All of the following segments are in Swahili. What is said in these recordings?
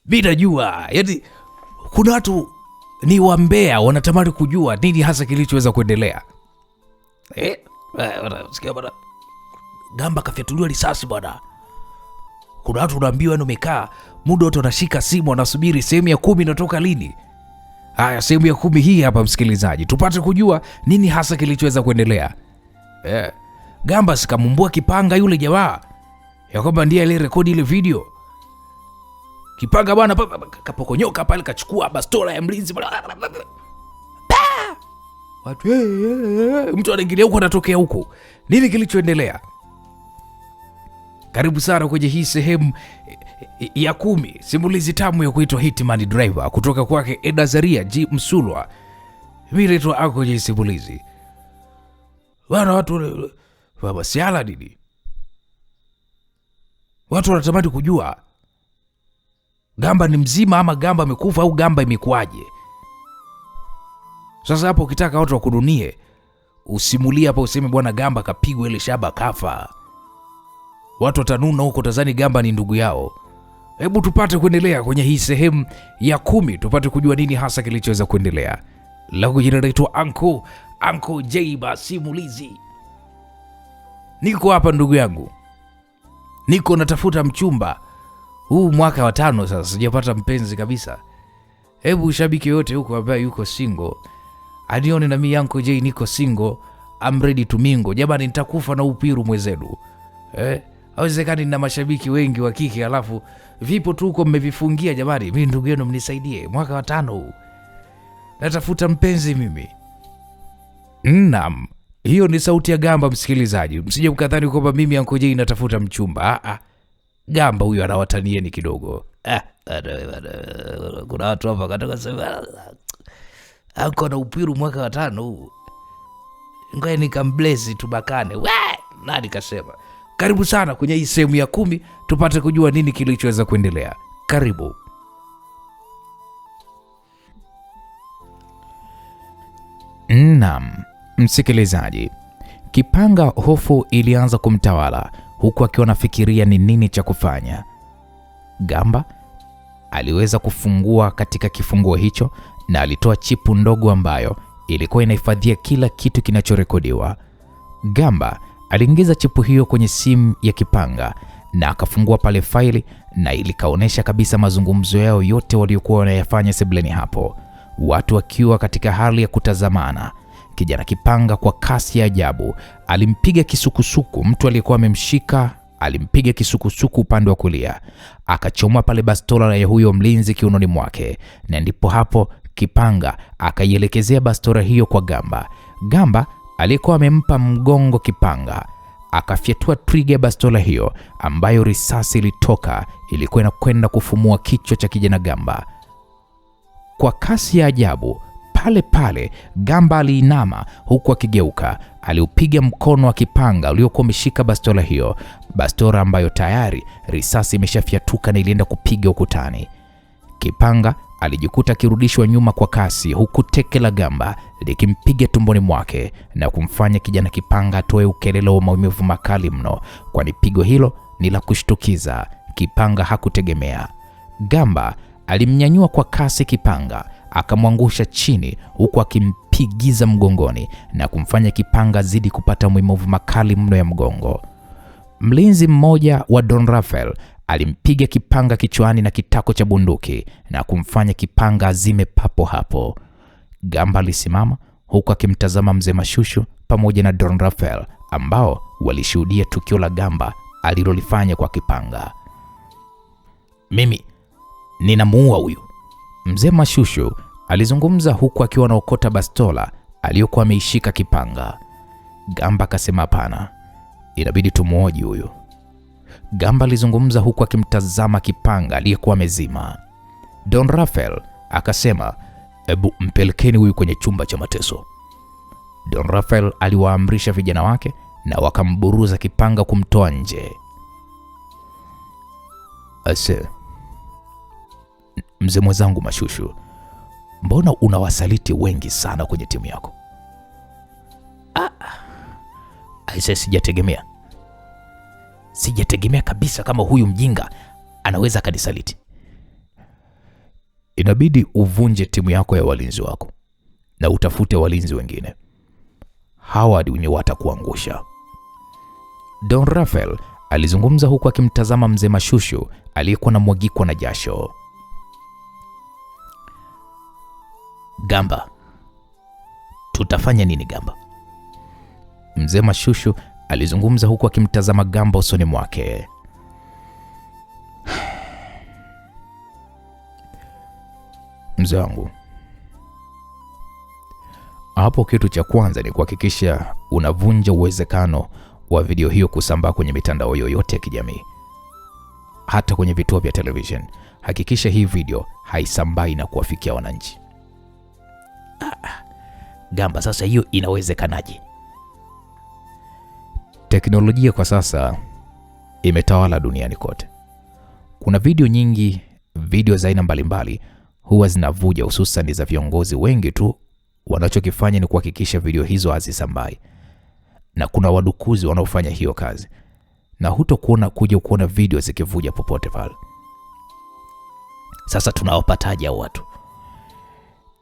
Mimi najua, yaani kuna watu ni wambea wanatamani kujua nini hasa kilichoweza kuendelea. Sikia bwana. Gamba kafyatuliwa risasi bwana. Kuna watu unaambiwa umekaa muda wote unashika simu anasubiri sehemu ya 10 inatoka lini. Haya, sehemu ya 10 hii hapa msikilizaji, tupate kujua nini hasa kilichoweza kuendelea. Gamba sikamumbua Kipanga yule jamaa ya kwamba ndiye aliyerekodi ile video. Kipanga bwana kapokonyoka pale, kachukua bastola ya mlinzi watu mtu anaingilia huko anatokea huko. Nini kilichoendelea? Karibu sana kwenye hii sehemu ya 10, simulizi tamu ya kuitwa Hitman Driver kutoka kwake Edazaria G Msulwa. Mimi naitwa Ako J Simulizi. Wana watu baba siala nini? Watu wanatamani kujua Gamba ni mzima ama Gamba amekufa au Gamba imekuaje? Sasa hapo ukitaka watu wakudunie, usimulie hapa useme bwana Gamba kapigwa ile shaba kafa. Watu watanuna huko tazani Gamba ni ndugu yao. Hebu tupate kuendelea kwenye hii sehemu ya 10, tupate kujua nini hasa kilichoweza kuendelea. Langu jina naitwa Anko J Simulizi. Niko hapa ndugu yangu. Niko natafuta mchumba. Huu mwaka wa 5 sasa sijapata mpenzi kabisa. Hebu shabiki yote huko ambaye yuko single, anione na mimi Anko J niko single, I'm ready to mingle. Jamani nitakufa na upiru mwezedu. Hawezekani na mashabiki wengi wa kike alafu vipo tu huko mmevifungia jamani. Mimi ndugu yenu mnisaidie. Mwaka wa 5 huu. Natafuta mpenzi mimi. Naam. Hiyo ni sauti ya Gamba msikilizaji. Msije mkadhani kwamba mimi Anko J natafuta mchumba. Gamba huyu anawatanieni kidogo. Kuna watu hapa kataka sema Anko na upiru mwaka wa 5 huu. Ngoja nikamblesi tubakane. Nani kasema? Karibu sana kwenye hii sehemu ya 10, tupate kujua nini kilichoweza kuendelea. Karibu. Naam, msikilizaji. Kipanga hofu ilianza kumtawala huku akiwa anafikiria ni nini cha kufanya. Gamba aliweza kufungua katika kifunguo hicho na alitoa chipu ndogo ambayo ilikuwa inahifadhia kila kitu kinachorekodiwa. Gamba aliingiza chipu hiyo kwenye simu ya Kipanga na akafungua pale faili na ilikaonesha kabisa mazungumzo yao yote waliokuwa wanayafanya sebuleni hapo, watu wakiwa katika hali ya kutazamana. Kijana Kipanga kwa kasi ya ajabu alimpiga kisukusuku mtu aliyekuwa amemshika, alimpiga kisukusuku upande wa kulia, akachoma pale bastola ya huyo mlinzi kiunoni mwake, na ndipo hapo Kipanga akaielekezea bastola hiyo kwa Gamba. Gamba alikuwa amempa mgongo Kipanga, akafyatua trigger ya bastola hiyo ambayo risasi ilitoka, ilikuwa inakwenda kufumua kichwa cha kijana Gamba. Kwa kasi ya ajabu pale pale Gamba aliinama huku akigeuka, aliupiga mkono wa Kipanga uliokuwa umeshika bastola hiyo, bastola ambayo tayari risasi imeshafyatuka na ilienda kupiga ukutani. Kipanga alijikuta kirudishwa nyuma kwa kasi huku teke la Gamba likimpiga tumboni mwake na kumfanya kijana Kipanga atoe ukelele wa maumivu makali mno, kwani pigo hilo ni la kushtukiza. Kipanga hakutegemea. Gamba alimnyanyua kwa kasi Kipanga, akamwangusha chini huku akimpigiza mgongoni na kumfanya Kipanga zidi kupata maumivu makali mno ya mgongo. Mlinzi mmoja wa Don Rafael alimpiga Kipanga kichwani na kitako cha bunduki na kumfanya Kipanga azime papo hapo. Gamba alisimama huku akimtazama mzee Mashushu pamoja na Don Rafael ambao walishuhudia tukio la Gamba alilolifanya kwa Kipanga. Mimi ninamuua huyu, mzee Mashushu alizungumza huku akiwa anaokota bastola aliyokuwa ameishika Kipanga. Gamba akasema hapana, inabidi tumuoje huyu. Gamba alizungumza huku akimtazama Kipanga aliyekuwa amezima. Don Rafael akasema, hebu mpelekeni huyu kwenye chumba cha mateso. Don Rafael aliwaamrisha vijana wake na wakamburuza Kipanga kumtoa nje. Ase, mzee mwenzangu Mashushu, mbona unawasaliti wengi sana kwenye timu yako? Aise, sijategemea kabisa kama huyu mjinga anaweza kanisaliti. inabidi uvunje timu yako ya walinzi wako na utafute walinzi wengine. Howard wenye watakuangusha. Don Rafael alizungumza huku akimtazama mzee Mashushu aliyekuwa na mwagikwa na jasho. Gamba, tutafanya nini Gamba? Mzee Mashushu alizungumza huku akimtazama Gamba usoni mwake. Mzee wangu, hapo kitu cha kwanza ni kuhakikisha unavunja uwezekano wa video hiyo kusambaa kwenye mitandao yoyote ya kijamii, hata kwenye vituo vya television. Hakikisha hii video haisambai na kuwafikia wananchi. Gamba, sasa hiyo inawezekanaje? Teknolojia kwa sasa imetawala duniani kote. Kuna video nyingi, video za aina mbalimbali huwa zinavuja, hususan za viongozi wengi tu. Wanachokifanya ni kuhakikisha video hizo hazisambai, na kuna wadukuzi wanaofanya hiyo kazi, na kuja kuona video zikivuja popote pale. Sasa tunawapataje hao watu?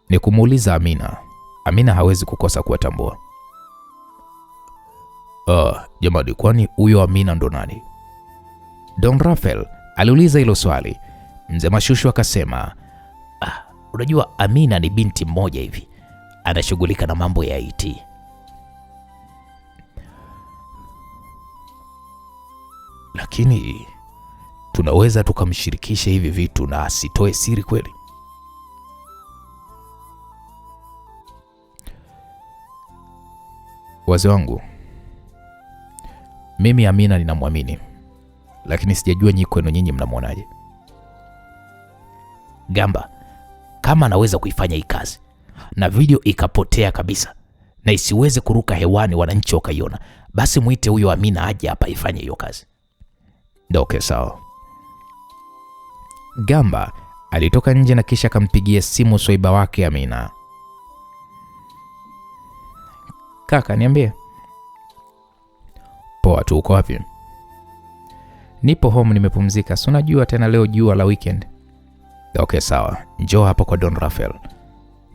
Ni kumuuliza Amina. Amina hawezi kukosa kuwatambua. Jamani, kwani huyo Amina ndo nani? Don Rafael aliuliza hilo swali. Mzee Mashushu akasema, unajua Amina ni binti mmoja hivi, anashughulika na mambo ya IT. Lakini tunaweza tukamshirikisha hivi vitu na asitoe siri kweli? Wazee wangu, mimi Amina ninamwamini, lakini sijajua nyinyi kwenu nyinyi mnamwonaje. Gamba, kama anaweza kuifanya hii kazi na video ikapotea kabisa na isiweze kuruka hewani wananchi wakaiona, basi muite huyo Amina aje hapa ifanye hiyo kazi. Okay, sawa. Gamba alitoka nje na kisha akampigia simu swaiba wake Amina. Kaka, niambie. Poa tu, uko wapi? Nipo home, nimepumzika. Si unajua tena leo jua la weekend. Okay, sawa. Njoo hapa kwa Don Rafael.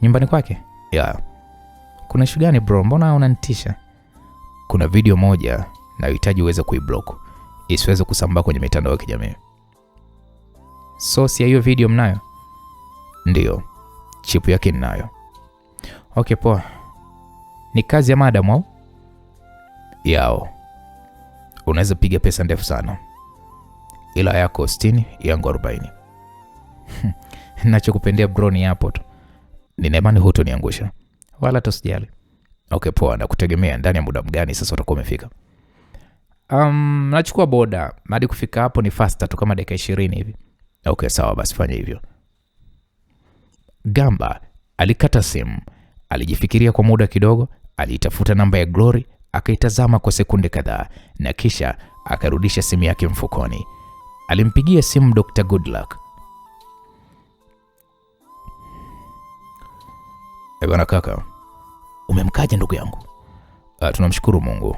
Nyumbani kwake? Yeah. Kuna issue gani bro? Mbona unanitisha? Kuna video moja nahitaji uweze kuiblock isiweze kusambaa kwenye mitandao ya kijamii. Source ya hiyo video mnayo? Ndio. Chip yake ninayo. Okay, poa. Ni kazi ya madam au? Yao. Unaweza piga pesa ndefu sana. Ila yako 60, yangu 40. Ninachokupendea bro ni hapo tu. Nina imani hutoniangusha. Wala tosijali. Okay, poa, na kutegemea ndani ya muda mgani sasa utakuwa umefika? Nachukua boda. Hadi kufika hapo ni faster tu kama dakika 20 hivi. Okay, sawa, basi fanya hivyo. Gamba alikata simu. Alijifikiria kwa muda kidogo, alitafuta namba ya Glory, akaitazama kwa sekunde kadhaa na kisha akarudisha simu yake mfukoni. Alimpigia simu Dr. Goodluck. Bwana kaka, umemkaje ndugu yangu? Tunamshukuru Mungu.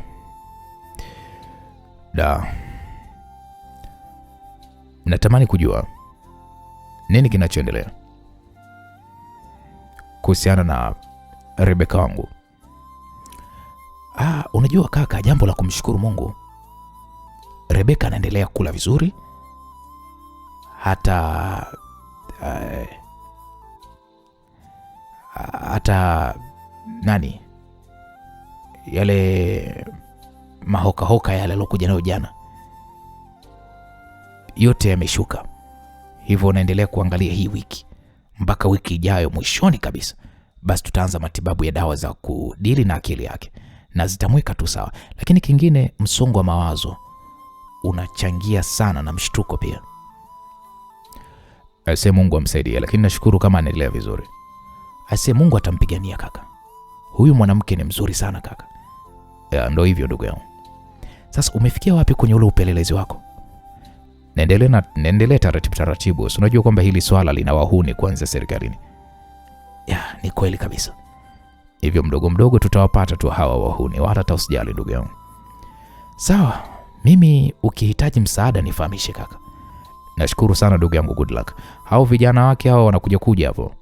Natamani kujua nini kinachoendelea kuhusiana na Rebeka wangu. Unajua kaka, jambo la kumshukuru Mungu, Rebeka anaendelea kula vizuri. Hata nani yale mahoka yale alokuja nayo jana, yote yameshuka. Hivyo unaendelea kuangalia hii wiki mpaka wiki ijayo mwishoni kabisa, basi tutaanza matibabu ya dawa za kudili na akili yake na zitamweka tu sawa. Lakini kingine, msongo wa mawazo unachangia sana na mshtuko pia. Ase Mungu amsaidie, lakini nashukuru kama anaendelea vizuri. Ase Mungu atampigania kaka. Huyu mwanamke ni mzuri sana kaka. Ndio hivyo ndugu yangu. Sasa umefikia wapi kwenye ule upelelezi wako? Naendelea taratibu. Unajua kwamba hili swala lina wahuni kwanza serikalini. Ni kweli kabisa. Hivyo mdogo tutawapata tu hawa wahuni, wala usijali ndugu yangu. Sawa, mimi ukihitaji msaada nifahamishe kaka. Nashukuru sana ndugu yangu Good Luck. Hao vijana wake hao wanakuja kuja hapo.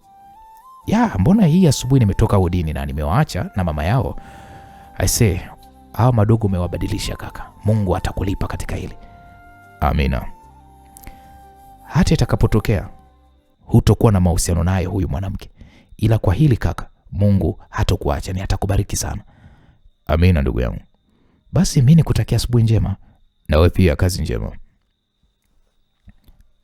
Ya, mbona hii asubuhi nimetoka wodini na nimewaacha na mama yao. I say, hao madogo umewabadilisha kaka. Mungu atakulipa katika hili. Amina. Hata itakapotokea hutokuwa na mahusiano naye huyu mwanamke, ila kwa hili kaka, Mungu hatakuacha, ni atakubariki sana. Amina ndugu yangu. Basi mimi nikutakia asubuhi njema, na wewe pia kazi njema.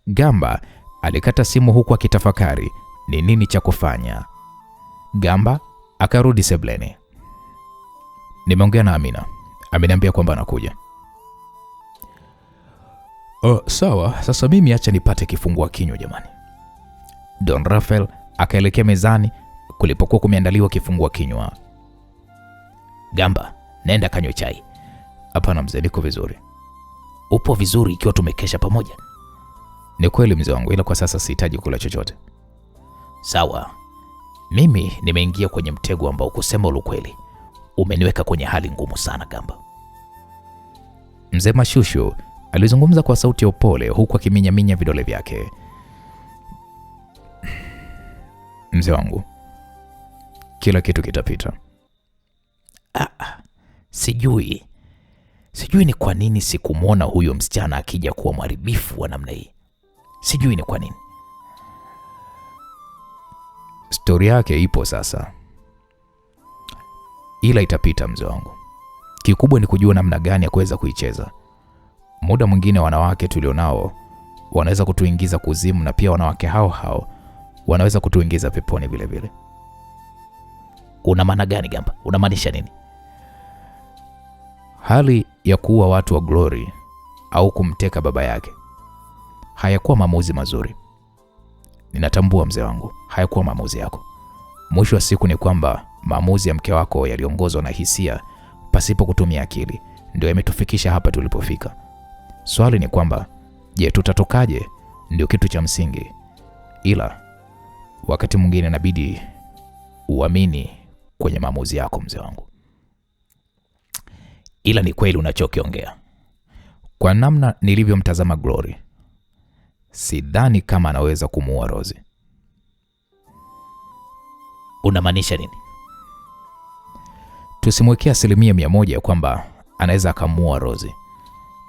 Gamba alikata simu huku akitafakari ni nini cha kufanya. Gamba akarudi sebleni. Nimeongea na Amina. Ameniambia kwamba anakuja. Sawa, sasa mimi acha nipate kifungua kinywa jamani. Don Rafael akaelekea mezani kulipokuwa kumeandaliwa kifungua kinywa. Gamba, nenda kanywe chai. Hapana mzee, niko vizuri. Upo vizuri ikiwa tumekesha pamoja? Ni kweli mzee wangu, ila kwa sasa sihitaji kula chochote. Sawa. Mimi nimeingia kwenye mtego ambao kusema ukweli umeniweka kwenye hali ngumu sana Gamba. Mzee Mashushu alizungumza kwa sauti ya upole huku akiminyaminya vidole vyake. Mzee wangu, kila kitu kitapita. Sijui ni kwa nini sikumwona huyo msichana akija kuwa mharibifu wa namna hii. Sijui ni kwa nini. Story yake ipo sasa, ila itapita mzee wangu. Kikubwa ni kujua namna gani ya kuweza kuicheza. Muda mwingine wanawake tulionao wanaweza kutuingiza kuzimu, na pia wanawake hao wanaweza kutuingiza peponi vile vile. Una maana gani Gamba? Unamaanisha nini? Hali ya kuua watu wa Glory au kumteka baba yake hayakuwa maamuzi mazuri. Ninatambua mzee wangu, hayakuwa maamuzi yako. Mwisho wa siku ni kwamba maamuzi ya mke wako yaliongozwa na hisia pasipo kutumia akili, ndio yametufikisha hapa tulipofika. Swali ni kwamba, je, tutatokaje? Ndio kitu cha msingi. Ila wakati mwingine inabidi uamini kwenye maamuzi yako mzee wangu. Ila ni kweli unachokiongea. Kwa namna nilivyomtazama Glory, sidhani kama anaweza kumuua Rozi. Unamaanisha nini? Tusimwekea 100% kwamba anaweza akamuua Rozi.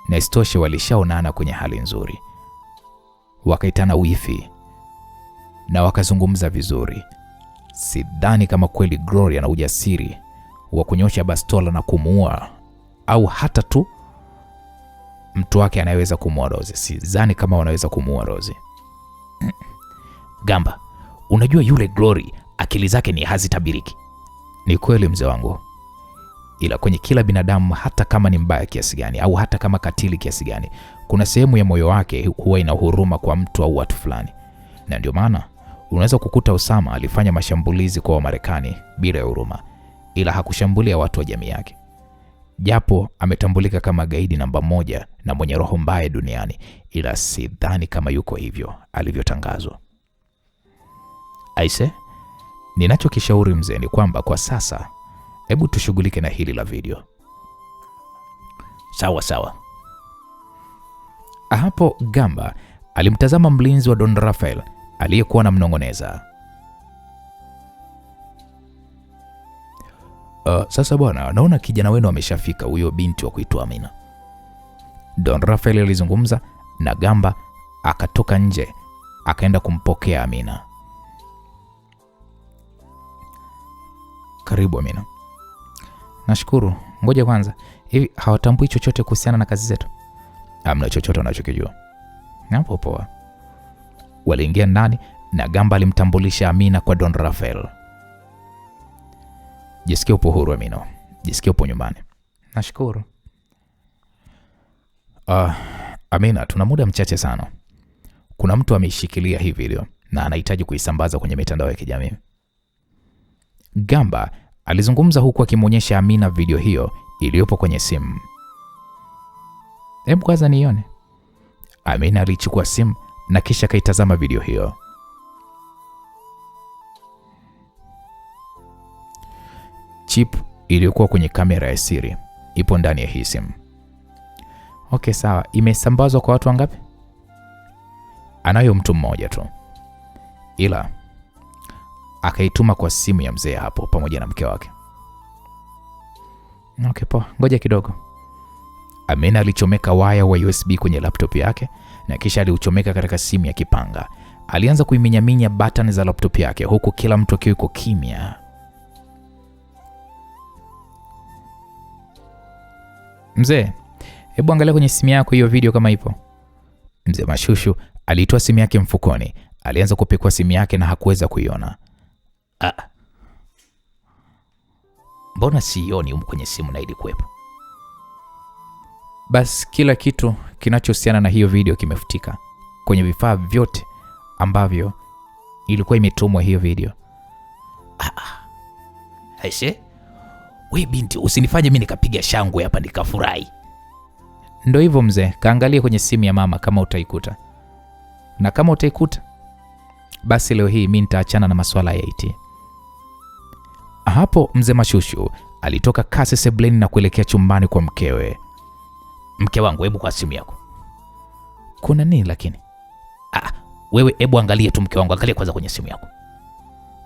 Na istoshe walishaonana kwenye hali nzuri, wakaitana wifi na wakazungumza vizuri. Sidhani kama kweli Glory ana ujasiri wa kunyosha bastola na kumuua, au hata tu mtu wake anayeweza kumuua Rozi. Sidhani kama wanaweza kumuua Rozi. Gamba, unajua yule Glory akili zake ni hazitabiriki. Ni kweli mzee wangu, ila kwenye kila binadamu, hata kama ni mbaya kiasi gani au hata kama katili kiasi gani, kuna sehemu ya moyo wake huwa ina huruma kwa mtu au watu fulani. Na ndio maana unaweza kukuta Osama alifanya mashambulizi kwa Wamarekani bila huruma, ila hakushambulia watu wa jamii yake. Japo ametambulika kama gaidi namba 1 na mwenye roho mbaya duniani, ila sidhani kama yuko hivyo alivyotangazwa. Aise, ninachokishauri mzee ni kwamba kwa sasa hebu tushughulike na hili la video. Sawa. Hapo Gamba alimtazama mlinzi wa Don Rafael aliyekuwa anamnong'oneza. Sasa bwana, naona kijana wenu ameshafika, huyo binti wa kuitwa Amina. Don Rafael alizungumza na Gamba akatoka nje akaenda kumpokea Amina. Karibu Amina. Nashukuru. Ngoja kwanza, hivi hawatambui chochote kuhusiana na kazi zetu? Hamna chochote wanachokijua. Hapo poa. Waliingia ndani na Gamba alimtambulisha Amina kwa Don Rafael. Jisikia upo huru Amina. Jisikia upo nyumbani. Nashukuru. Amina, tuna muda mchache sana. Kuna mtu ameishikilia hii video na anahitaji kuisambaza kwenye mitandao ya kijamii. Gamba alizungumza huku akimwonyesha Amina video hiyo iliyopo kwenye simu. Hebu kwanza nione. Amina alichukua simu na kisha kaitazama video hiyo. Chip iliyokuwa kwenye kamera ya siri ipo ndani ya hii simu. Okay, sawa. Imesambazwa kwa watu wangapi? anayo mtu mmoja tu, ila akaituma kwa simu ya mzee hapo pamoja na mke wake. Okay, poa, ngoja kidogo. Amina alichomeka waya wa USB kwenye laptop yake na kisha aliuchomeka katika simu ya Kipanga. Alianza kuiminyaminya button za laptop yake huku kila mtu akiwa yuko kimya. Mzee, hebu angalia kwenye simu yako hiyo video kama ipo. Mzee Mashushu alitoa simu yake mfukoni. Alianza kupekua simu yake na hakuweza kuiona. Mbona sioni kwenye simu na ilikuwepo? Bas kila kitu kinachohusiana na hiyo video kimefutika kwenye vifaa vyote ambavyo ilikuwa imetumwa hiyo video. Aise, wewe binti, usinifanye mimi nikapiga shangwe hapa nikafurahi. Ndio hivyo mzee, kaangalia kwenye simu ya mama kama utaikuta. Na kama utaikuta, basi leo hii mimi nitaachana na masuala ya IT. Hapo mzee Mashushu alitoka kasi sebleni na kuelekea chumbani kwa mkewe. Mke wangu, hebu kwa simu yako. Kuna nini lakini? Wewe hebu angalia tu mke wangu, angalia kwanza kwenye simu yako.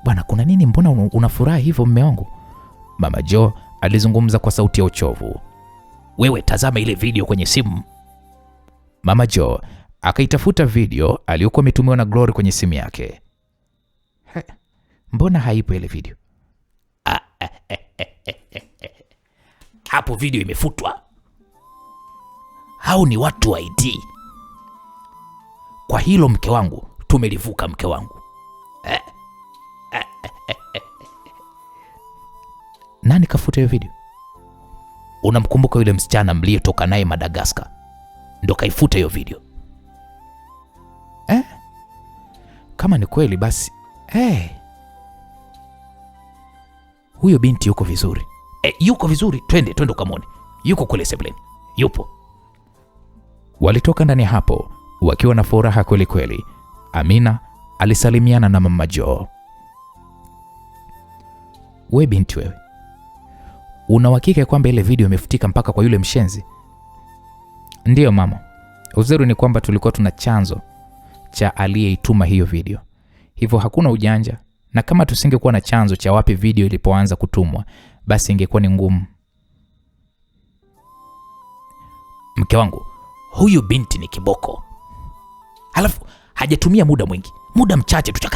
Bwana, kuna nini? Mbona unafurahi hivyo mume wangu? Mama Jo alizungumza kwa sauti ya uchovu. Wewe tazama ile video kwenye simu. Mama Jo akaitafuta video aliyokuwa ametumiwa na Glory kwenye simu yake. Mbona haipo ile video? Hapo video imefutwa. Hao ni watu wa IT. Kwa hilo mke wangu, tumelivuka mke wangu. Nani kafuta hiyo video? Unamkumbuka yule msichana mliyetoka naye Madagascar? Ndo kaifuta hiyo video. Kama ni kweli basi, huyo binti yuko vizuri. Yuko vizuri, twende ukamwone. Yuko kule sebleni. Yupo. Walitoka ndani hapo wakiwa na furaha kweli kweli. Amina alisalimiana na mama Jo. We binti wewe, una uhakika kwamba ile video imefutika mpaka kwa yule mshenzi? Ndiyo mama. Uzuri ni kwamba tulikuwa tuna chanzo cha aliyeituma hiyo video. Hivyo hakuna ujanja, na kama tusingekuwa na chanzo cha wapi video ilipoanza kutumwa, basi ingekuwa ni ngumu. Mke wangu, huyu binti ni kiboko. Halafu hajatumia muda mwingi, muda mchache tu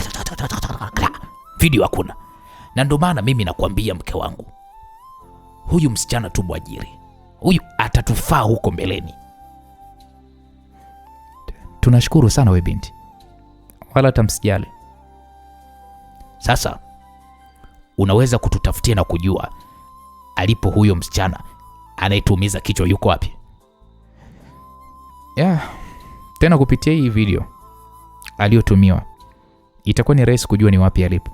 video hakuna. Na ndio maana mimi nakwambia mke wangu, huyu msichana tu mwajiri. Huyu atatufaa huko mbeleni. Tunashukuru sana we binti. Wala tamsijali. Sasa unaweza kututafutia na kujua alipo huyo msichana anayetuumiza kichwa yuko wapi? Tena kupitia hii video aliyotumiwa itakuwa ni rahisi kujua ni wapi alipo.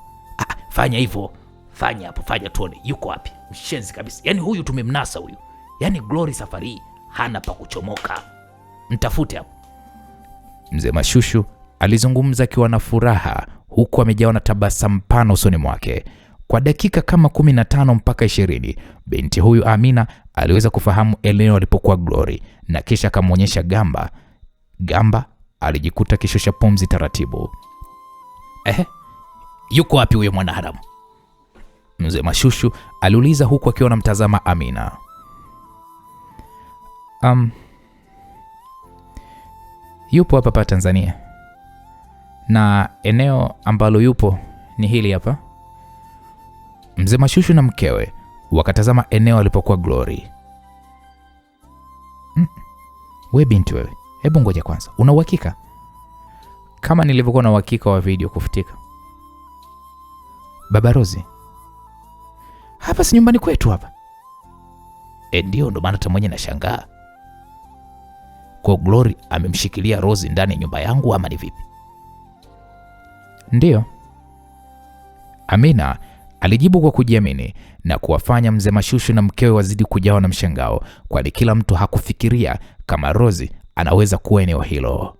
Fanya hivyo. Fanya hapo, fanya tuone yuko wapi. Mshenzi kabisa. Yaani huyu tumemnasa huyu. Yaani Glory safari hana pa kuchomoka. Mtafute hapo. Mzee Mashushu alizungumza akiwa na furaha huku amejawa na tabasamu pana usoni mwake. Kwa dakika kama 15 mpaka 20, binti huyu Amina aliweza kufahamu eneo alipokuwa Glory na kisha akamwonyesha Gamba. Gamba alijikuta kishosha pumzi taratibu. Yuko wapi huyo mwanaharamu? Mzee Mashushu aliuliza huku akiwa anamtazama Amina. Yupo hapa Tanzania. Na eneo ambalo yupo ni hili hapa. Mzee Mashushu na mkewe wakatazama eneo alipokuwa Glory. We binti wewe, hebu ngoja kwanza. Una uhakika? Kama nilivyokuwa na uhakika wa video kufutika. Baba Rozi, hapa si nyumbani kwetu hapa. Ndio, ndo maana hata mwenye nashangaa. Kwa Glory amemshikilia Rozi ndani ya nyumba yangu ama ni vipi? Ndio. Amina alijibu kwa kujiamini na kuwafanya mzee Mashushu na mkewe wazidi kujawa na mshangao, kwani kila mtu hakufikiria kama Rozi anaweza kuwa eneo hilo.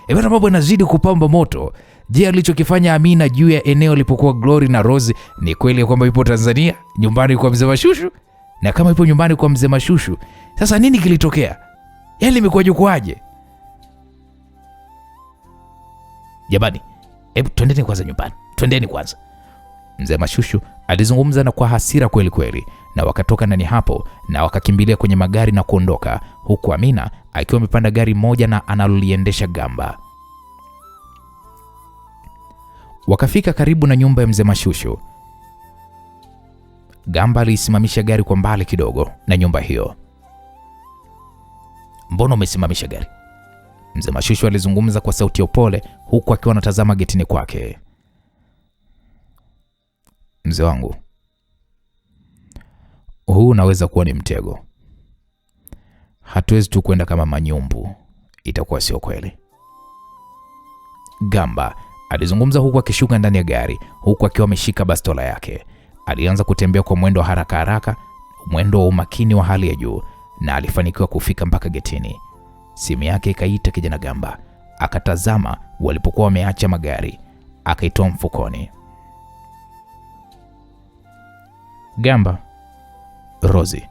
Ebana, mambo yanazidi kupamba moto. Je, alichokifanya Amina juu ya eneo lipokuwa Glory na Rozi ni kweli kwamba yupo Tanzania nyumbani kwa mzee Mashushu? Na kama yupo nyumbani kwa mzee Mashushu, sasa nini kilitokea? Yaani limekuwaje? Jamani, hebu twendeni kwanza nyumbani. Twendeni kwanza. Mzee Mashushu alizungumza na kwa hasira kweli kweli, na wakatoka ndani hapo na wakakimbilia kwenye magari na kuondoka, huku Amina akiwa amepanda gari moja na analoliendesha Gamba. Wakafika karibu na nyumba ya Mzee Mashushu. Gamba alisimamisha gari kwa mbali kidogo na nyumba hiyo. Mbona umesimamisha gari? Mzee Mashushu alizungumza kwa sauti ya upole huku akiwa anatazama getini kwake. Mzee wangu, huu unaweza kuwa ni mtego. Hatuwezi tu kwenda kama manyumbu, itakuwa sio kweli. Gamba alizungumza huku akishuka ndani ya gari, huku akiwa ameshika bastola yake. Alianza kutembea kwa mwendo wa haraka, mwendo wa umakini wa hali ya juu, na alifanikiwa kufika mpaka getini. Simu yake ikaita kijana Gamba. Akatazama walipokuwa wameacha magari, akaitoa mfukoni. Gamba, Rozi.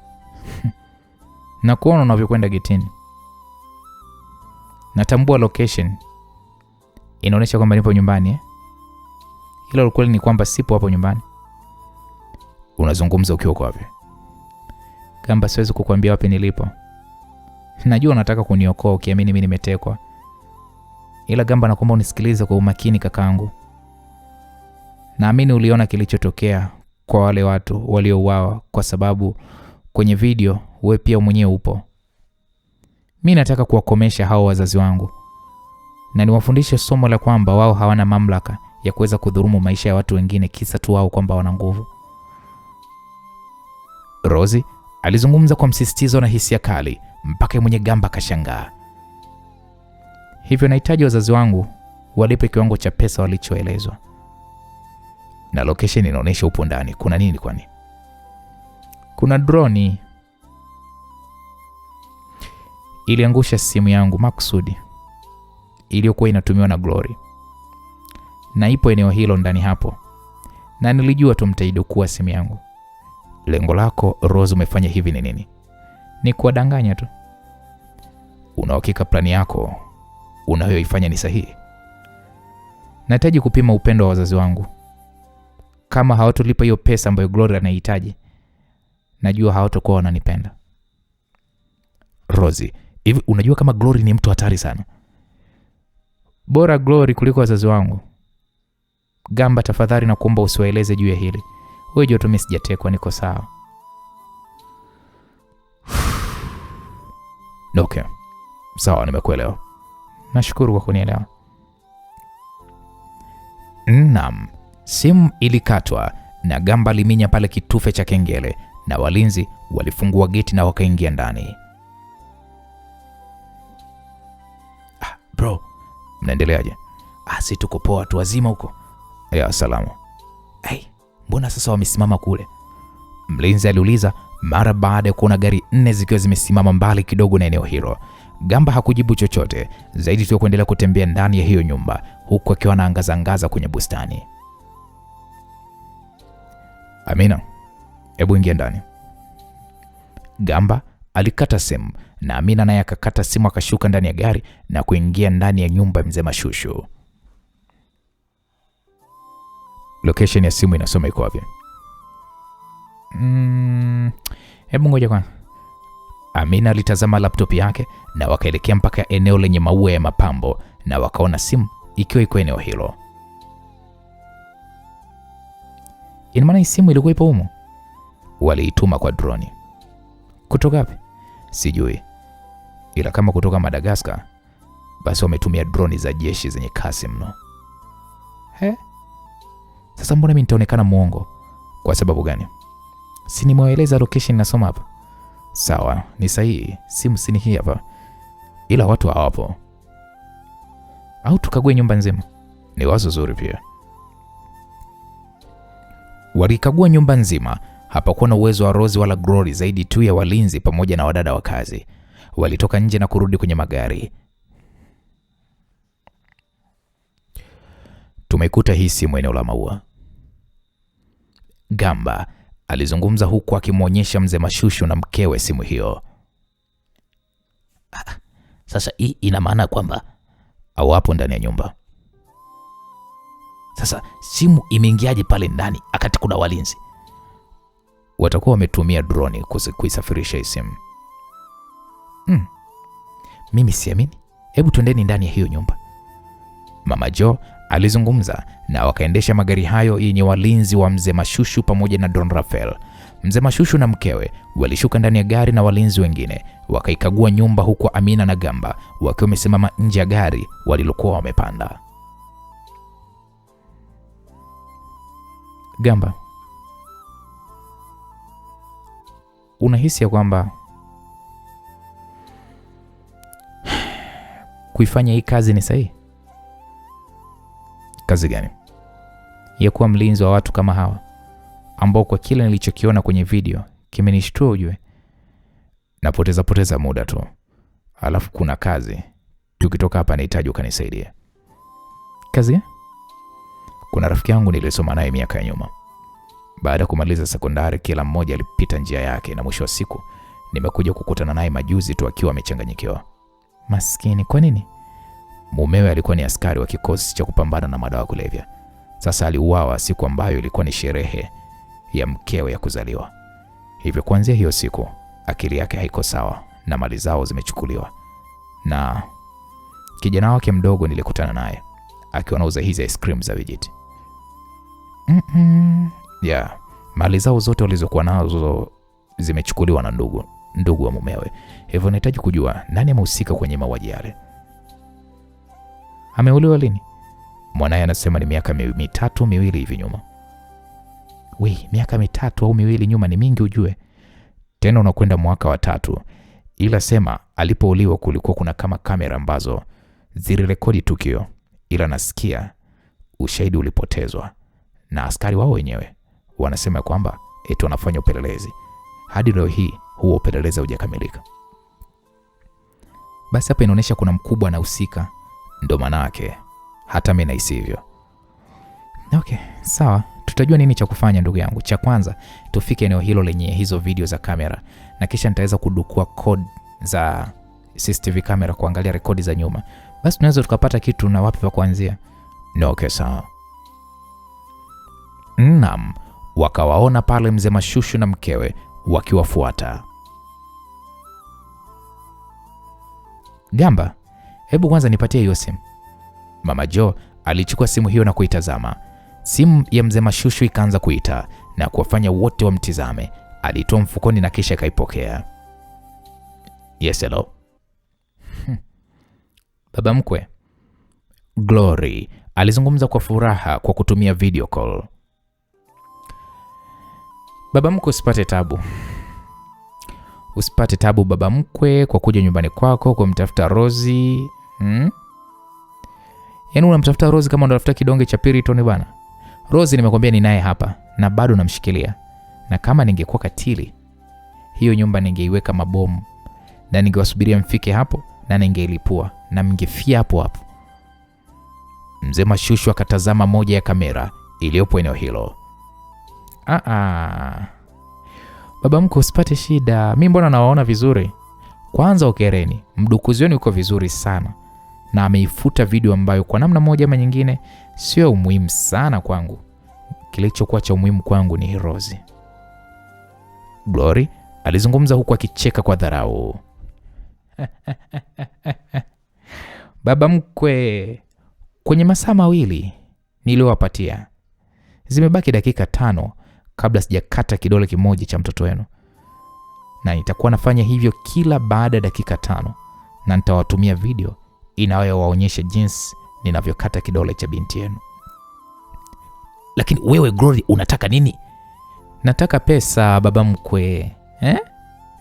Na kuona unavyokwenda getini. Natambua location. Inaonyesha kwamba nipo nyumbani. Hilo ukweli ni kwamba sipo hapo nyumbani. Unazungumza ukiwa wapi? Gamba, siwezi kukuambia wapi nilipo. Najua unataka kuniokoa ukiamini mimi nimetekwa. Ila Gamba, nakuomba unisikilize kwa umakini kakaangu. Naamini uliona kilichotokea kwa wale watu waliouawa, kwa sababu kwenye video wewe pia mwenyewe upo. Mimi nataka kuwakomesha hao wazazi wangu na niwafundishe somo la kwamba wao hawana mamlaka ya kuweza kudhulumu maisha ya watu wengine kisa tu wao kwamba wana nguvu. Rozi alizungumza kwa msisitizo na hisia kali mpaka mwenye Gamba kashangaa. Hivyo nahitaji wazazi wangu walipe kiwango cha pesa walichoelezwa. Na location inaonyesha upo ndani. Kuna nini kwani? Kuna drone iliangusha simu yangu makusudi iliyokuwa inatumiwa na Glory. Na ipo eneo hilo ndani hapo. Na nilijua tu mtaidukua simu yangu. Lengo lako Rose, umefanya hivi ni nini? Ni kuwadanganya tu. Unahakika plani yako unayoifanya ni sahihi? Nahitaji kupima upendo wa wazazi wangu. Kama hawatolipa hiyo pesa ambayo Glory anahitaji, najua hawatakuwa wananipenda. Rozi, hivi unajua kama Glory ni mtu hatari sana? Bora Glory kuliko wazazi wangu. Gamba, tafadhali na kuomba usiwaeleze juu ya hili. Wewe jua tu mimi sijatekwa, niko sawa. Okay. Sawa, nimekuelewa. Nashukuru kwa kunielewa. Naam. Simu ilikatwa na Gamba liminya pale kitufe cha kengele na walinzi walifungua geti na wakaingia ndani. Bro, mnaendeleaje? Si tuko poa, tu wazima huko. Ya salamu. Mbona sasa wamesimama kule? Mlinzi aliuliza mara baada ya kuona gari 4 zikiwa zimesimama mbali kidogo na eneo hilo. Gamba hakujibu chochote zaidi tu kuendelea kutembea ndani ya hiyo nyumba huku akiwa anaangaza kwenye bustani. Amina, hebu ingia ndani. Gamba alikata simu na Amina naye akakata simu, akashuka ndani ya gari na kuingia ndani ya nyumba ya Mzee Mashushu. Location ya simu inasoma iko wapi? Hebu ngoja kwanza. Amina alitazama laptop yake na wakaelekea mpaka eneo lenye maua ya mapambo na wakaona simu ikiwa iko eneo hilo. Ina maana simu ilikuwa ipo humo. Waliituma kwa drone. Kutoka wapi? Sijui. Ila kama kutoka Madagascar, basi wametumia drone za jeshi zenye kasi mno. Sasa mbona mimi nitaonekana muongo? Kwa sababu gani? Si nimewaeleza location nasoma hapa. Sawa, ni sahihi. Simu si hii hapa. Ila watu hawapo. Au tukague nyumba nzima? Ni wazo zuri pia. Walikagua nyumba nzima. Hapakuwa na uwezo wa Rose wala Glory zaidi tu ya walinzi pamoja na wadada wa kazi. Walitoka nje na kurudi kwenye magari. Tumekuta hii simu eneo la maua. Gamba alizungumza huku akimwonyesha Mzee Mashushu na mkewe simu hiyo. Sasa hii ina maana kwamba hawapo ndani ya nyumba. Sasa simu imeingiaje pale ndani akati kuna walinzi? Watakuwa wametumia drone kuisafirisha hii simu. Mimi siamini. Hebu twendeni ndani ya hiyo nyumba. Mama Joe alizungumza na wakaendesha magari hayo yenye walinzi wa Mzee Mashushu pamoja na Don Rafael. Mzee Mashushu na mkewe walishuka ndani ya gari na walinzi wengine wakaikagua nyumba, huku Amina na Gamba wakiwa wamesimama nje ya gari walilokuwa wamepanda. Gamba, unahisi ya kwamba kuifanya hii kazi ni sahihi? Kazi gani? Ya kuwa mlinzi wa watu kama hawa ambao kwa kile nilichokiona kwenye video kimenishtua. Ujue napoteza muda tu, alafu kuna kazi. Tukitoka hapa nahitaji ukanisaidia. Kazi? Kuna rafiki yangu nilisoma naye miaka ya nyuma. Baada ya kumaliza sekondari, kila mmoja alipita njia yake, na mwisho wa siku nimekuja kukutana naye majuzi tu akiwa amechanganyikiwa. Maskini. Kwa nini? Mumewe alikuwa ni askari wa kikosi cha kupambana na madawa kulevya. Sasa aliuawa siku ambayo ilikuwa ni sherehe ya mkewe ya kuzaliwa. Hivyo kuanzia hiyo siku akili yake haiko sawa na mali zao zimechukuliwa. Na kijana wake mdogo nilikutana naye akiwa anauza hizi ice cream za vijiti. Mali zao zote walizokuwa nazo zimechukuliwa na ndugu wa mumewe. Hivyo nahitaji kujua nani amehusika kwenye mauaji yale. Ameuliwa lini? Mwanae anasema ni miaka miwili hivi nyuma. Miaka 3 au 2 nyuma ni mingi ujue. Tena unakwenda mwaka wa 3. Ila sema alipouliwa kulikuwa kuna kama kamera ambazo zilirekodi tukio, ila nasikia ushahidi ulipotezwa na askari wao wenyewe. Wanasema kwamba eti wanafanya upelelezi. Hadi leo hii huo upelelezi hujakamilika. Basi hapa inaonyesha kuna mkubwa anahusika. Ndio maana yake hata mimi nahisi hivyo. Okay, sawa. Tutajua nini cha kufanya ndugu yangu. Cha kwanza tufike eneo hilo lenye hizo video za kamera, na kisha nitaweza kudukua code za CCTV kamera kuangalia rekodi za nyuma. Basi tunaweza tukapata kitu na wapi pa kuanzia. Okay, sawa. Naam, wakawaona pale Mzee Mashushu na mkewe wakiwafuata. Gamba, hebu kwanza nipatie hiyo simu. Mama Joe alichukua simu hiyo na kuitazama. Simu ya Mzee Mashushu ikaanza kuita na kuwafanya wote wamtizame. Alitoa mfukoni na kisha kaipokea. Yes, hello. Baba mkwe. Glory alizungumza kwa furaha kwa kutumia video call. Baba mkwe, usipate tabu baba mkwe kwa kuja nyumbani kwako kumtafuta Rozi. Yaani unamtafuta Rozi kama unatafuta kidonge cha Piriton bwana. Rozi nimekwambia ni naye hapa na bado namshikilia. Na kama ningekuwa katili, hiyo nyumba ningeiweka mabomu na ningewasubiria mfike hapo na ningeilipua na mngefia hapo hapo. Mzee Mashushu akatazama moja ya kamera iliyopo eneo hilo. Baba mko, usipate shida. Mimi mbona nawaona vizuri. Kwanza okereni, mdukuzi wenu yuko vizuri sana. Na ameifuta video ambayo kwa namna moja ama nyingine sio umuhimu sana kwangu. Kilichokuwa cha umuhimu kwangu ni Rozi. Glory alizungumza huku akicheka kwa dharau. Baba mkwe, kwenye masaa 2 niliyowapatia, zimebaki dakika 5 kabla sijakata kidole kimoja cha mtoto wenu. Na nitakuwa nafanya hivyo kila baada ya dakika 5, na nitawatumia video inayowaonyesha jinsi ninavyokata kidole cha binti yenu. Lakini wewe Glory unataka nini? Nataka pesa baba mkwe.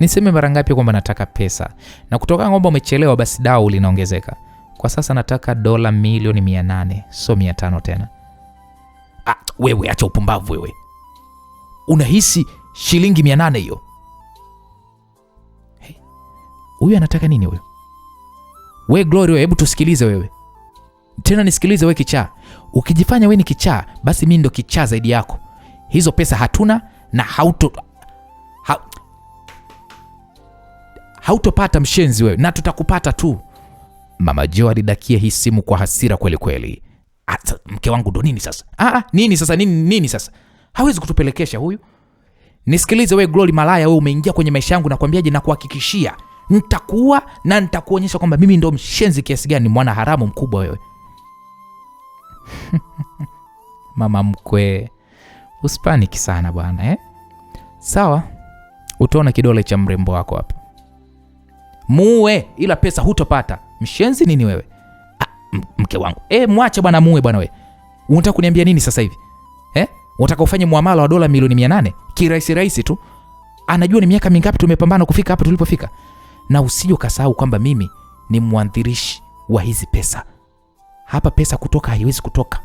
Niseme mara ngapi kwamba nataka pesa? Na kutoka ngomba umechelewa basi dau linaongezeka. Kwa sasa nataka $800,000, so 500 tena. Wewe acha upumbavu wewe. Unahisi shilingi 800 hiyo? Huyu anataka nini wewe? We Glory wewe, hebu tusikilize wewe. Tena nisikilize wewe kichaa. Ukijifanya wewe ni kichaa, basi mimi ndo kichaa zaidi yako. Hizo pesa hatuna na hautopata mshenzi wewe, na tutakupata tu. Mama Jo alidakia hii simu kwa hasira kweli kweli. Mke wangu ndo nini sasa? Nini sasa? Nini sasa? Hawezi kutupelekesha huyu. Nisikilize wewe Glory malaya, wewe umeingia kwenye maisha yangu na kuambiaje, na kuhakikishia nitakuwa na nitakuonyesha kwamba mimi ndo mshenzi kiasi gani, mwana haramu mkubwa wewe. Mama mkwe, usipaniki sana bwana Sawa, utaona kidole cha mrembo wako hapa. Muue, ila pesa hutopata. Mshenzi nini wewe? Mke wangu. Mwache bwana, muue bwana wewe. Unataka kuniambia nini sasa hivi? Unataka ufanye muamala wa dola milioni 800 kirahisi tu? Anajua ni miaka mingapi tumepambana kufika hapa tulipofika. Na usije ukasahau kwamba mimi ni mwanzilishi wa hizi pesa. Hapa pesa kutoka haiwezi kutoka.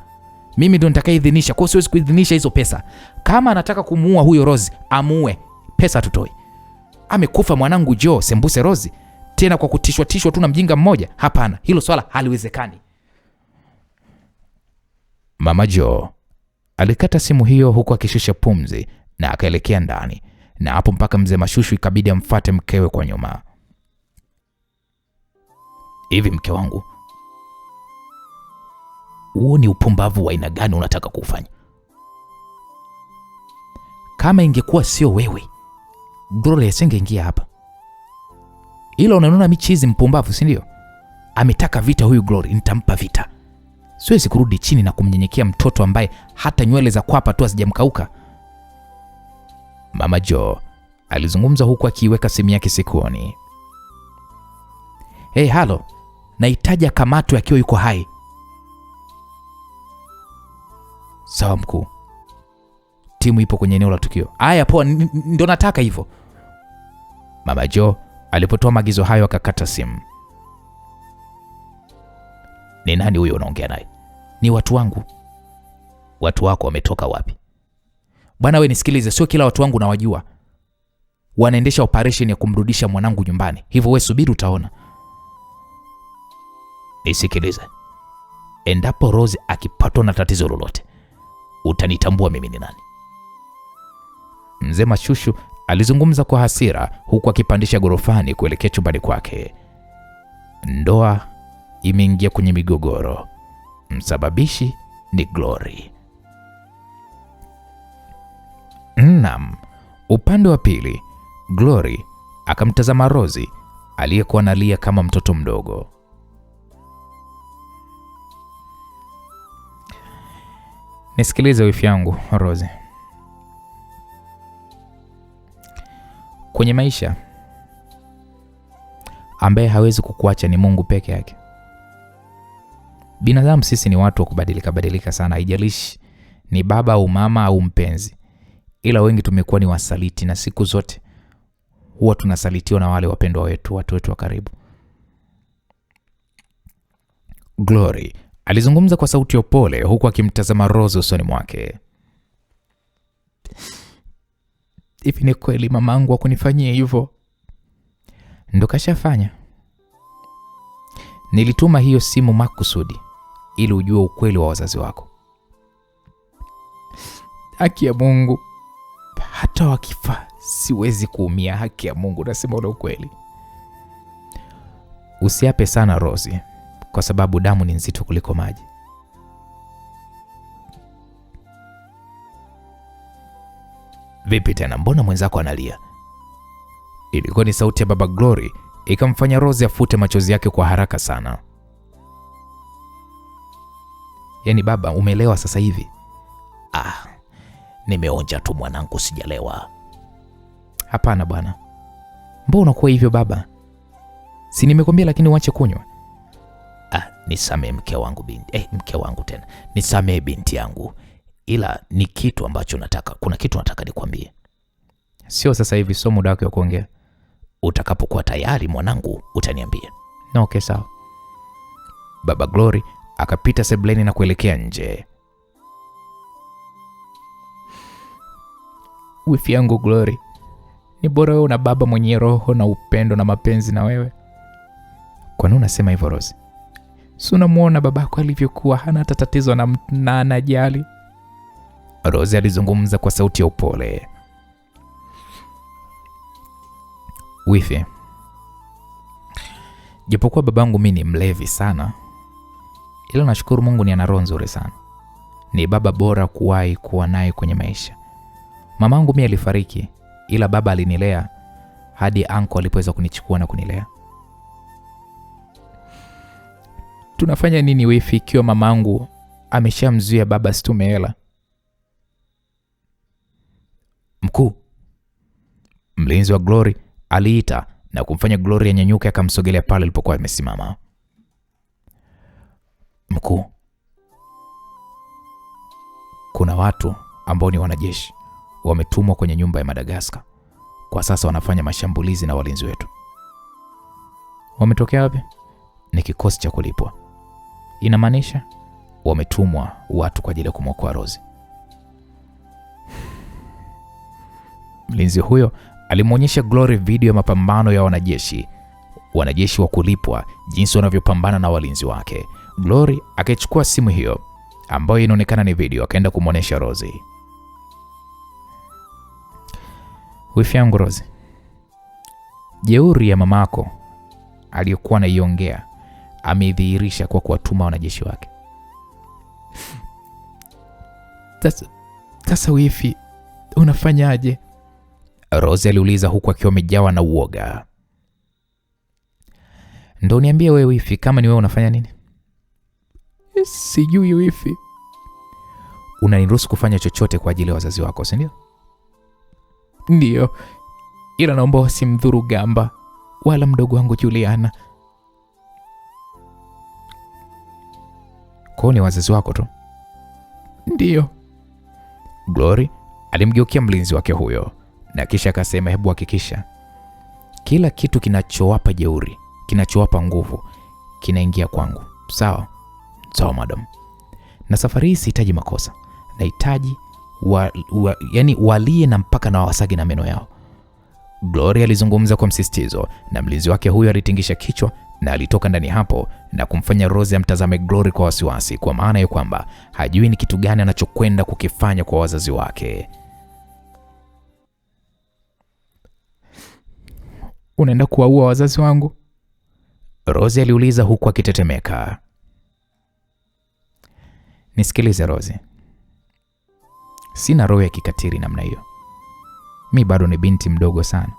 Mimi ndo nitakayeidhinisha, kwa siwezi kuidhinisha hizo pesa. Kama anataka kumuua huyo Rose, amuue. Pesa tutoi. Amekufa mwanangu Jo Sembuse Rose, tena kwa kutishwa tu na mjinga mmoja? Hapana, hilo swala haliwezekani. Mama Jo alikata simu hiyo huku akishusha pumzi na akaelekea ndani, na hapo mpaka mzee Mashushu ikabidi amfuate mkewe kwa nyuma. Hivi mke wangu, huo ni upumbavu wa aina gani unataka kufanya? Kama ingekuwa sio wewe, Glory asingeingia hapa. Ila unaona michizi mpumbavu, si ndio? Ametaka vita huyu Glory, nitampa vita. Siwezi kurudi chini na kumnyenyekea mtoto ambaye hata nywele za kwapa tu hazijamkauka. Mama Jo alizungumza huku akiweka simu yake sikioni. Halo, nahitaji akamatwe akiwa yuko hai. Sawa mkuu. Timu ipo kwenye eneo la tukio. Haya poa, ndo nataka hivyo. Mama Jo alipotoa maagizo hayo akakata simu. Ni nani huyo unaongea naye? Ni watu wangu. Watu wako wametoka wapi? Bwana wewe nisikilize, sio kila watu wangu nawajua. Wanaendesha operation ya kumrudisha mwanangu nyumbani. Hivyo wewe subiri utaona. Nisikilize. Endapo Rose akipatwa na tatizo lolote, utanitambua mimi ni nani. Mzee Mashushu alizungumza kwa hasira huku akipandisha gorofani kuelekea chumbani kwake. Ndoa imeingia kwenye migogoro. Msababishi ni Glory. Naam, upande wa pili Glory akamtazama Rose aliyekuwa analia kama mtoto mdogo. Nisikilize wifi yangu Rose. Kwenye maisha, ambaye hawezi kukuacha ni Mungu peke yake. Binadamu sisi ni watu wa kubadilika sana, haijalishi ni baba au mama au mpenzi. Ila wengi tumekuwa ni wasaliti, na siku zote huwa tunasalitiwa na wale wapendwa wetu, watu wetu wa karibu. Glory alizungumza kwa sauti ya upole huku akimtazama Rose usoni mwake. Hivi ni kweli mamangu akunifanyia hivyo? Ndo kashafanya. Nilituma hiyo simu makusudi ili ujue ukweli wa wazazi wako. Haki ya Mungu, hata wakifa siwezi kuumia. Haki ya Mungu, nasema ule ukweli. Usiape sana Rose, kwa sababu damu ni nzito kuliko maji. Vipi tena, mbona mwenzako analia? Ilikuwa ni sauti ya baba Glory, ikamfanya Rose afute machozi yake kwa haraka sana. Yaani baba, umelewa sasa hivi? Nimeonja tu mwanangu, sijalewa. Hapana bwana. Mbona unakuwa hivyo baba? Si nimekwambia lakini uache kunywa. Nisamee mke wangu binti. Mke wangu tena. Nisamee binti yangu. Ila ni kitu ambacho nataka. Kuna kitu nataka nikwambie. Sio sasa hivi, sio muda wako wa kuongea. Utakapokuwa tayari mwanangu utaniambia. Na okay sawa. Baba Glory akapita sebleni na kuelekea nje. Wifi yangu Glory, ni bora wewe una baba mwenye roho na upendo na mapenzi na wewe. Kwa nini unasema hivyo Rose? Si unamuona babako alivyokuwa hana tatizo na anajali? Rose alizungumza kwa sauti ya upole. Wifi, Japokuwa babangu mimi ni mlevi sana, ila nashukuru Mungu ni ana roho nzuri sana. Ni baba bora kuwahi kuwa naye kwenye maisha. Mamangu mimi alifariki, ila baba alinilea hadi anko alipoweza kunichukua na kunilea. Tunafanya nini wifi ikiwa mamangu ameshamzuia baba situme hela? Mkuu, mlinzi wa Glory aliita na kumfanya Glory anyanyuke akamsogelea pale alipokuwa amesimama. Mkuu, kuna watu ambao ni wanajeshi wametumwa kwenye nyumba ya Madagascar. Kwa sasa wanafanya mashambulizi na walinzi wetu. Wametokea wapi? Ni kikosi cha kulipwa. Inamaanisha wametumwa watu kwa ajili ya kumwokoa Rose. Mlinzi huyo alimwonyesha Glory video ya mapambano ya wanajeshi wa kulipwa, jinsi wanavyopambana na walinzi wake. Glory akachukua simu hiyo ambayo inaonekana ni video, akaenda kumwonyesha Rose. Wifi yangu Rose, jeuri ya mamako aliyokuwa anaiongea amedhihirisha kwa kuwatuma wanajeshi wake. Sasa wifi, unafanyaje? Rose aliuliza huku akiwa amejawa na uoga. Ndio niambie wewe wifi, kama ni wewe unafanya nini? Sijui wifi. Unaniruhusu kufanya chochote kwa ajili ya wazazi wako, si ndio? Ndio, ila naomba usimdhuru Gamba wala mdogo wangu Juliana. Kwa ni wazazi wako tu? Ndio. Glory alimgeukia mlinzi wake huyo na kisha akasema, hebu hakikisha kila kitu kinachowapa jeuri, kinachowapa nguvu, kinaingia kwangu. Sawa? Sawa madam. Na safari hii sihitaji makosa. Nahitaji walie na mpaka na wasage na meno yao. Glory alizungumza kwa msisitizo na mlinzi wake huyo alitingisha kichwa na alitoka ndani hapo na kumfanya Rose amtazame Glory kwa wasiwasi, kwa maana ya kwamba hajui ni kitu gani anachokwenda kukifanya kwa wazazi wake. Unaenda kuwaua wazazi wangu? Rose aliuliza huku akitetemeka. Nisikilize Rose, sina roho ya kikatili namna hiyo. Mimi bado ni binti mdogo sana,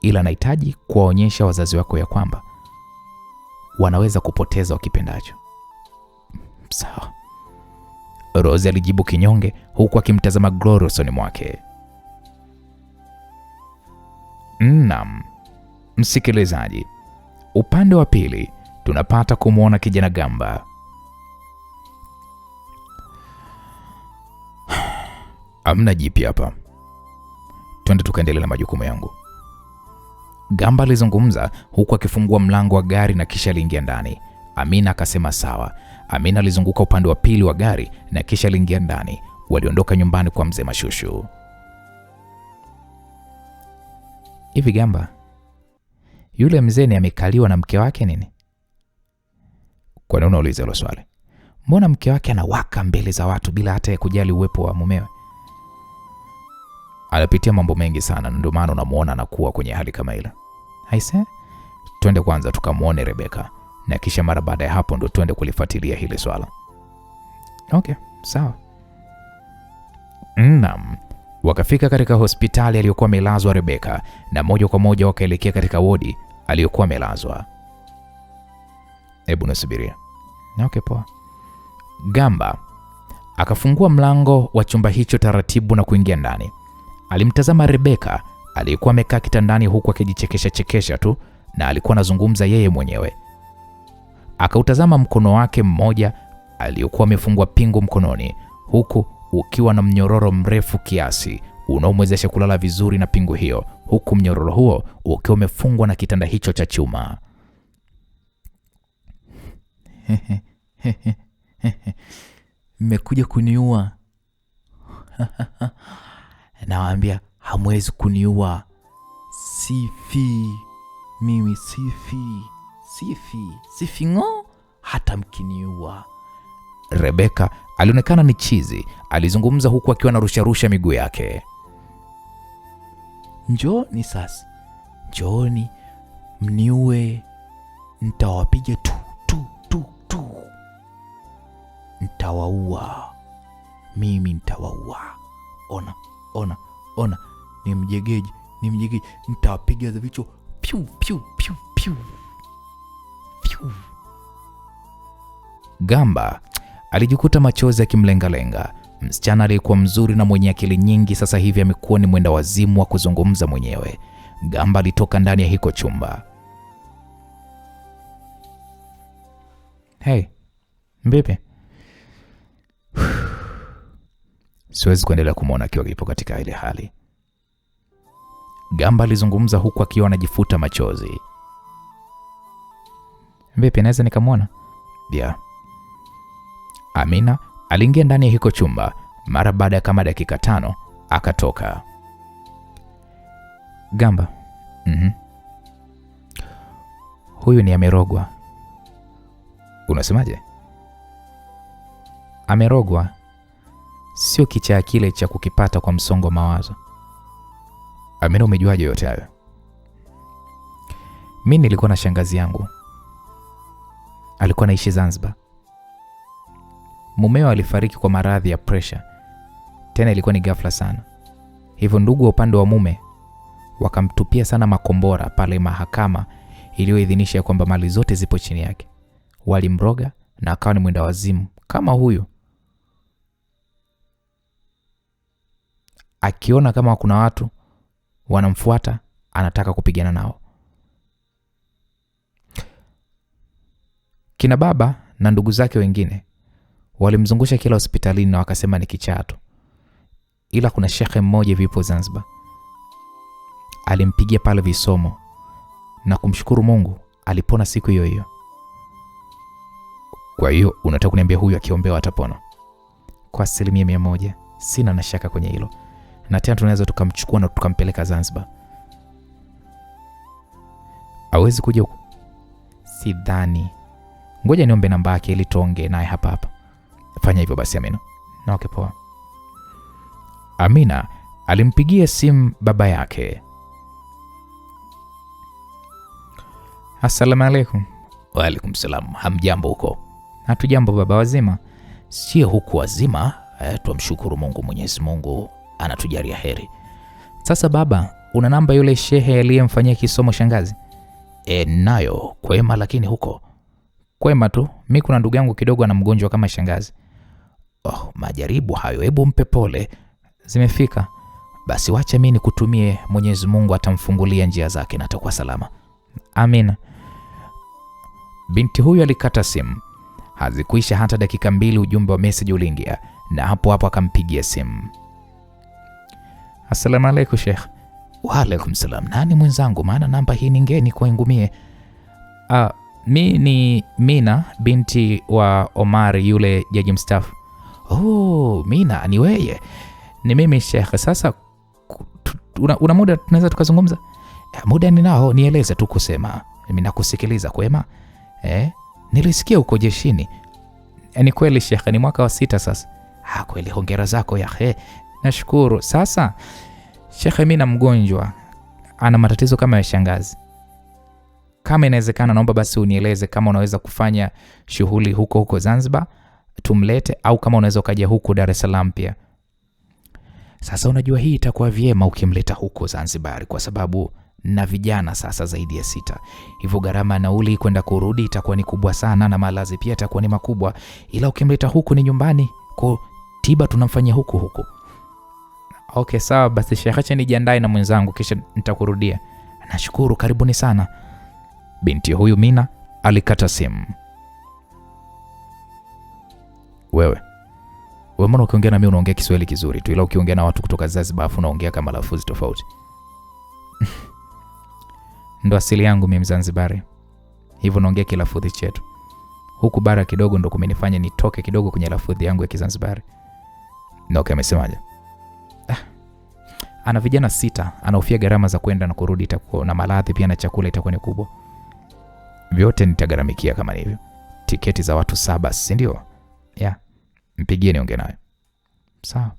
ila nahitaji kuwaonyesha wazazi wako ya kwamba wanaweza kupoteza wakipendacho. Sawa, Rose alijibu kinyonge huku akimtazama Glory usoni mwake. Naam, msikilizaji, upande wa pili tunapata kumwona kijana Gamba. Amna jipi hapa, twende tukaendelea na majukumu yangu. Gamba alizungumza huku akifungua mlango wa gari na kisha aliingia ndani. Amina akasema sawa. Amina alizunguka upande wa pili wa gari na kisha aliingia ndani. Waliondoka nyumbani kwa mzee Mashushu. Hivi Gamba, yule mzee ni amekaliwa na mke wake nini? Kwa nini unauliza hilo swali? Mbona mke wake anawaka mbele za watu bila hata ya kujali uwepo wa mumewe? Alipitia mambo mengi sana, ndio maana unamuona anakuwa kwenye hali kama ile. Haise, twende kwanza tukamuone Rebeka na kisha mara baada ya hapo ndo twende kulifuatilia hili swala. Okay, sawa. Naam, wakafika katika hospitali aliyokuwa amelazwa Rebeka na moja kwa moja wakaelekea katika wodi aliyokuwa amelazwa. Hebu nasubiria. Okay, poa. Gamba akafungua mlango wa chumba hicho taratibu na kuingia ndani. Alimtazama Rebeka aliyekuwa amekaa kitandani huku akijichekesha tu na alikuwa anazungumza yeye mwenyewe. Akautazama mkono wake mmoja aliyokuwa amefungwa pingu mkononi, huku ukiwa na mnyororo mrefu kiasi unaomwezesha kulala vizuri na pingu hiyo, huku mnyororo huo ukiwa umefungwa na kitanda hicho cha chuma. Mmekuja kuniua. Nawaambia hamwezi kuniua. Sifi. Mimi sifi ngo hata mkiniua. Rebeka alionekana ni chizi, alizungumza huku akiwa anarusha miguu yake. Njooni sasa. Njooni mniue. nitawapiga tu. Nitawaua. Mimi nitawaua. Ona. Ni mjegeji. Nitawapiga za vichwa. Piu. Gamba alijikuta machozi yakimlengalenga. Msichana aliyekuwa mzuri na mwenye akili nyingi sasa hivi amekuwa ni mwenda wazimu wa kuzungumza mwenyewe. Gamba alitoka ndani ya hiko chumba. Hey, mbipi? Siwezi kuendelea kumwona akiwa yupo katika ile hali. Gamba alizungumza huku akiwa anajifuta machozi. Mbipi, naweza nikamwona? Yeah. Amina aliingia ndani ya hiko chumba. Mara baada ya kama dakika 5 akatoka. Gamba. Huyu ni amerogwa. Unasemaje? Amerogwa. Sio kichaa kile cha kukipata kwa msongo mawazo. Amina, umejuaje yote hayo? Mimi nilikuwa na shangazi yangu. Alikuwa anaishi Zanzibar. Mumeo alifariki kwa maradhi ya pressure. Tena ilikuwa ni ghafla sana. Hivyo ndugu wa upande wa mume wakamtupia sana makombora pale mahakama iliyoidhinisha kwamba mali zote zipo chini yake. Walimroga na akawa ni mwenda wazimu kama huyo. Akiona kama kuna watu wanamfuata, anataka kupigana nao. Kina baba na ndugu zake wengine walimzungusha kila hospitalini na wakasema ni kichaa tu. Ila kuna shekhe mmoja vipo Zanzibar alimpigia pale visomo na kumshukuru Mungu alipona siku hiyo hiyo. Kwa hiyo unataka kuniambia huyu akiombewa atapona? Kwa 100%. Sina na shaka kwenye hilo. Na tena tunaweza tukamchukua na tukampeleka Zanzibar. Hawezi kuja huku? Sidhani. Ngoja niombe namba yake ili tuongee naye hapa. Fanya hivyo basi Amina. Na okay, poa. Amina alimpigia simu baba yake. Assalamu alaikum. Wa alaikum salam. Hamjambo huko? Hatujambo baba, wazima? Sio huku wazima, tumshukuru Mungu, Mwenyezi Mungu anatujalia heri. Sasa baba, una namba yule shehe aliyemfanyia kisomo shangazi? Nayo kwema, lakini huko kwema tu. Mimi kuna ndugu yangu kidogo ana mgonjwa kama shangazi. Majaribu hayo, hebu mpe pole. Zimefika. Basi wacha mimi nikutumie, Mwenyezi Mungu atamfungulia njia zake na atakuwa salama. Amina. Binti huyu alikata simu. Hazikuisha hata dakika 2 ujumbe wa message uliingia na hapo akampigia simu. Assalamu alaikum Sheikh. Wa alaikum salam. Nani mwenzangu, maana namba hii ningeni kuingumie. Mimi ni Mina, binti wa Omar yule jaji mstaafu. Mina, ni wewe? Ni mimi Sheikh. Sasa una muda tunaweza tukazungumza? Muda ninao, nieleze tu kusema. Mimi nakusikiliza kwema. Nilisikia uko jeshini. Ni kweli Sheikh, ni mwaka wa 6 sasa. Kweli, hongera zako ya. Nashukuru. Sasa Sheikh, mimi na mgonjwa ana matatizo kama ya shangazi. Kama inawezekana, naomba basi unieleze kama unaweza kufanya shughuli huko Zanzibar tumlete, au kama unaweza kaja huko Dar es Salaam pia. Sasa unajua hii itakuwa vyema ukimleta huko Zanzibar kwa sababu na vijana sasa zaidi ya 6. Hivyo gharama nauli kwenda kurudi itakuwa ni kubwa sana na malazi pia itakuwa ni makubwa. Ila ukimleta huku ni nyumbani, kwa tiba tunamfanyia huku. Okay, sawa basi Sheikh, acha nijiandae na mwenzangu kisha nitakurudia. Nashukuru, karibuni sana. Binti huyu Mina alikata simu. Wewe mbona ukiongea na mimi unaongea Kiswahili kizuri tu, ila ukiongea na watu kutoka Zanzibar unaongea kama lafudhi tofauti? Ndo asili yangu mimi Mzanzibari. Hivyo naongea kilafudhi chetu. Huku bara kidogo ndo kumenifanya nitoke kidogo kwenye lafudhi yangu ya Kizanzibari. Okay, amesemaje? Ana vijana 6, anahofia gharama za kwenda na kurudi itakuwa na maladhi pia na chakula itakuwa ni kubwa. Vyote nitagharamikia kama hivyo. Tiketi za watu 7, si ndio? Mpigie niongee naye. Sawa.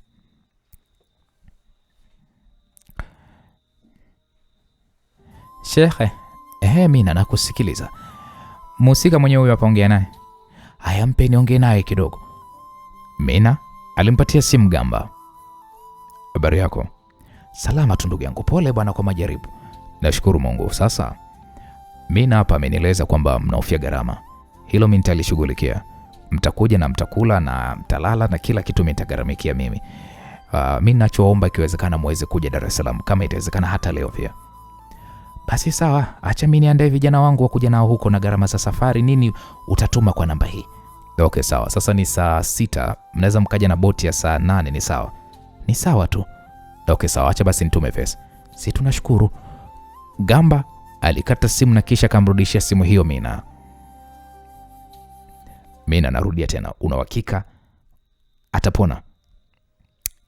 Sheikh, mimi nakusikiliza. Mhusika mwenyewe huyo hapa, ongea naye. Haya, mpe niongee naye kidogo. Mina alimpatia simu Gamba. Habari yako? Salama tu ndugu yangu, pole bwana kwa majaribu. Nashukuru Mungu. Sasa Mina hapa amenieleza kwamba mnaofia gharama. Hilo mimi nitalishughulikia. Mtakuja na mtakula na mtalala na kila kitu nitagharamikia mimi. Mimi ninachoomba ikiwezekana muweze kuja Dar es Salaam, kama itawezekana hata leo pia. Basi sawa, acha mimi niandae vijana wangu wa kuja nao huko, na gharama za safari nini utatuma kwa namba hii. Okay, sawa. Sasa ni saa 6, mnaweza mkaja na boti ya saa 8, ni sawa? Ni sawa tu. Okay, sawa, acha basi nitume pesa. Si tunashukuru. Gamba alikata simu na kisha akamrudishia simu hiyo Mina. Mina narudia tena, una uhakika atapona?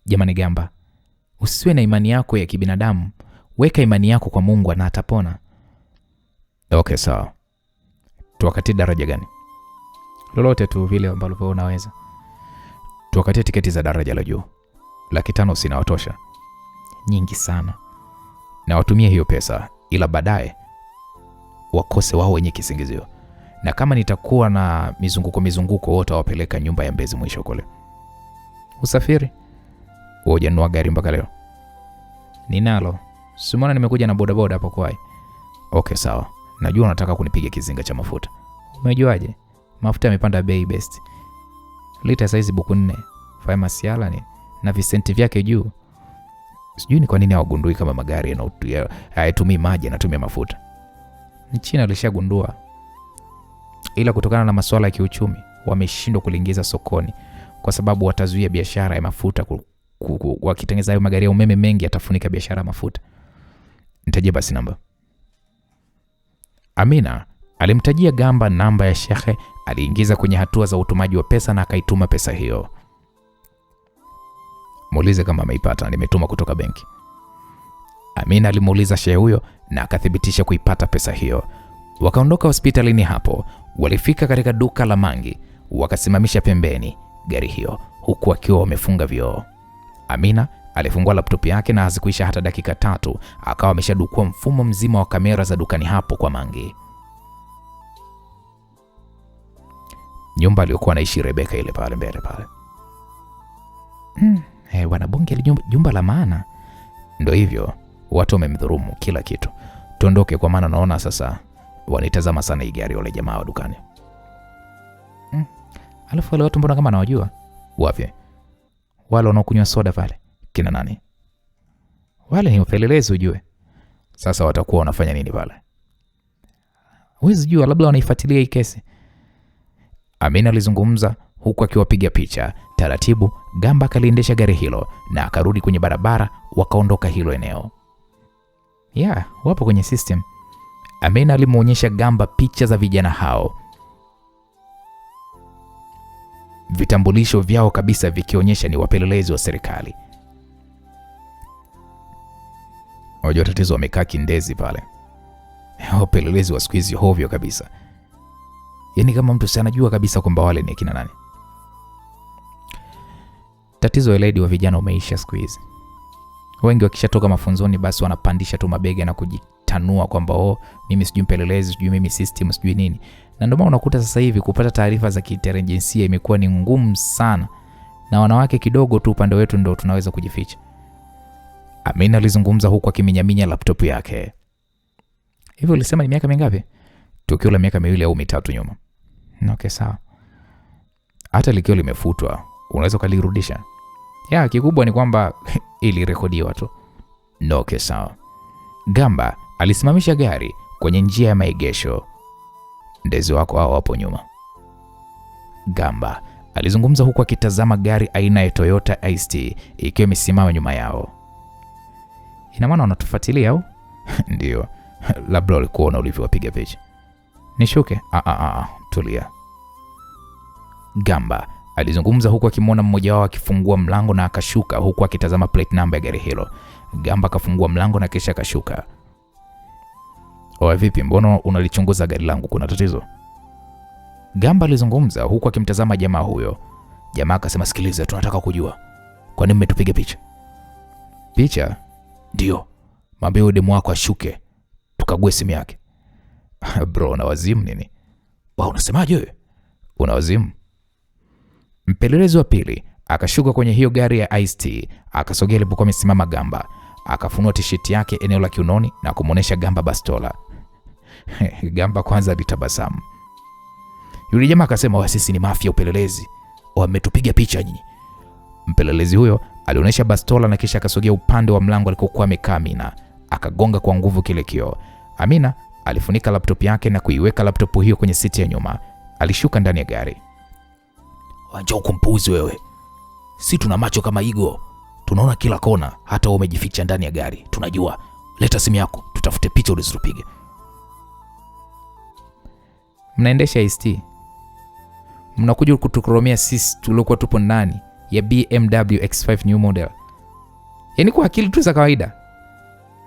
Jamani Gamba, usiwe na imani yako ya kibinadamu, weka imani yako kwa Mungu na atapona. Okay, sawa. Tuwakatie daraja gani? Lolote tu vile ambalo unaweza. Tuwakatie tiketi za daraja la juu. 500 sina watosha. Nyingi sana. Na watumie hiyo pesa, ila baadaye wakose wao wenye kisingizio. Na kama nitakuwa na mizunguko wote wapeleka nyumba ya Mbezi mwisho kule. Usafiri? Hujanunua gari mpaka leo? Ninalo. Simona nimekuja na bodaboda hapo kwai. Okay, sawa. Najua unataka kunipiga kizinga cha mafuta. Umejuaje? Mafuta yamepanda bei best. Lita saizi buku 4. Faya masiala ni na visenti vyake juu. Sijui ni kwa nini hawagundui kama magari hayatumii maji, yanatumia mafuta. China alishagundua. Ila kutokana na masuala ya kiuchumi wameshindwa kuliingiza sokoni kwa sababu watazuia biashara ya mafuta. Wakitengeneza hayo magari ya umeme mengi yatafunika biashara ya mafuta. Nitajie basi namba. Amina alimtajia Gamba namba ya shekhe, aliingiza kwenye hatua za utumaji wa pesa na akaituma pesa hiyo. Muulize kama ameipata, nimetuma kutoka benki. Amina alimuuliza shehe huyo na akathibitisha kuipata pesa hiyo. Wakaondoka hospitalini hapo, walifika katika duka la mangi, wakasimamisha pembeni gari hiyo huku akiwa wamefunga vioo. Amina alifungua laptop yake na hazikuisha hata dakika 3 akawa ameshadukua mfumo mzima wa kamera za dukani hapo kwa mangi. Nyumba aliyokuwa anaishi Rebeka ile pale mbele pale. Bwana bonge ile jumba la maana. Ndio hivyo, watu wamemdhulumu kila kitu. Tuondoke kwa maana naona sasa wanitazama sana hii gari wale jamaa wa dukani. Alafu wale watu mbona kama nawajua? Wapi? Wale wanaokunywa soda pale. Kina nani? Wale ni wapelelezi ujue. Sasa watakuwa wanafanya nini pale? Huwezi jua, labda wanaifuatilia hii kesi. Amina alizungumza huku akiwapiga picha. Taratibu Gamba akaliendesha gari hilo na akarudi kwenye barabara, wakaondoka hilo eneo. Wapo kwenye system. Amina alimuonyesha Gamba picha za vijana hao. Vitambulisho vyao kabisa vikionyesha ni wapelelezi wa serikali. Wajua tatizo wamekaa kindezi pale. Wapelelezi wa siku hizi hovyo kabisa. Yaani kama mtu sana jua kabisa kwamba wale ni kina nani. Tatizo weledi wa vijana umeisha siku hizi. Wengi wakishatoka mafunzoni basi wanapandisha tu mabega na kujitanua kwamba mimi sijui mpelelezi, sijui mimi system, sijui nini. Na ndio maana unakuta sasa hivi kupata taarifa za kiintelijensia imekuwa ni ngumu sana. Na wanawake kidogo tu upande wetu ndio tunaweza kujificha. Amina alizungumza huku akiminyaminya laptop yake. Hivyo ulisema ni miaka mingapi? Tukio la miaka 2 au 3 nyuma. Okay, sawa. Hata likiwa limefutwa, unaweza kulirudisha. Kikubwa ni kwamba ilirekodiwa tu. Okay, sawa. Gamba alisimamisha gari kwenye njia ya maegesho. Ndezi wako hao hapo nyuma. Gamba alizungumza huku akitazama gari aina ya Toyota IST ikiwa imesimama nyuma yao. Ina maana wanatufuatilia au? Ndio. Labda walikuwa na ulivyowapiga picha. Nishuke? Tulia. Gamba alizungumza huku akimwona mmoja wao akifungua mlango na akashuka huku akitazama plate number ya gari hilo. Gamba akafungua mlango na kisha akashuka. Vipi, mbona unalichunguza gari langu, kuna tatizo? Gamba alizungumza huku akimtazama jamaa huyo. Jamaa akasema, sikiliza, tunataka kujua kwa nini mmetupiga picha. Picha? Ndio. Mwambie demu wako ashuke tukague simu yake. Bro, na wazimu nini? Unasemaje wewe? Una wazimu? Mpelelezi wa pili akashuka kwenye hiyo gari ya Ice-T, akasogea alipokuwa amesimama Gamba, akafunua tisheti yake eneo la kiunoni na kumuonesha Gamba bastola. Gamba kwanza alitabasamu. Yule jamaa akasema, sisi ni mafia upelelezi, wametupiga picha nyinyi. Mpelelezi huyo alionyesha bastola na kisha akasogea upande wa mlango alikokuwa amekaa Amina, akagonga kwa nguvu kile kioo. Amina alifunika laptop yake na kuiweka laptop hiyo kwenye siti ya nyuma. Alishuka ndani ya gari. Njoo kumpuuzi wewe. Si tuna macho kama igo. Tunaona kila kona, hata wewe umejificha ndani ya gari. Tunajua. Leta simu yako, tutafute picha ulizopiga. Mnaendesha Ice-T. Mnakuja kutukoromea sisi tuliokuwa tupo ndani ya BMW X5 new model. Yaani kwa akili tu za kawaida.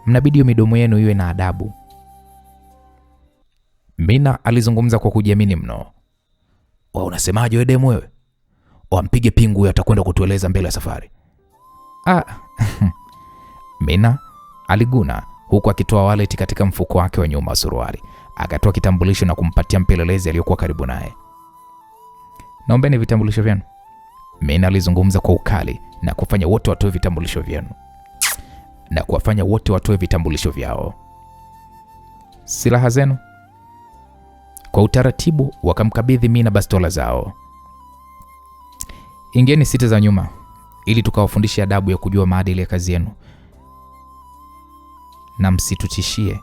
Mnabidi hiyo midomo yenu iwe na adabu. Mina alizungumza kwa kujiamini mno. Unasemaje wewe demu wewe? Wampige pingu huyo, atakwenda kutueleza mbele ya safari. Mina aliguna huku akitoa wallet katika mfuko wake wa nyuma suruali. Akatoa kitambulisho na kumpatia mpelelezi aliyokuwa karibu naye. Naombeni vitambulisho vyenu. Mina alizungumza kwa ukali na kufanya wote watoe vitambulisho vyenu. Na kuwafanya wote watoe vitambulisho vyao. Silaha zenu. Kwa utaratibu wakamkabidhi Mina bastola zao. Ingieni siti za nyuma ili tukawafundishe adabu ya kujua maadili ya kazi yenu. Na msitutishie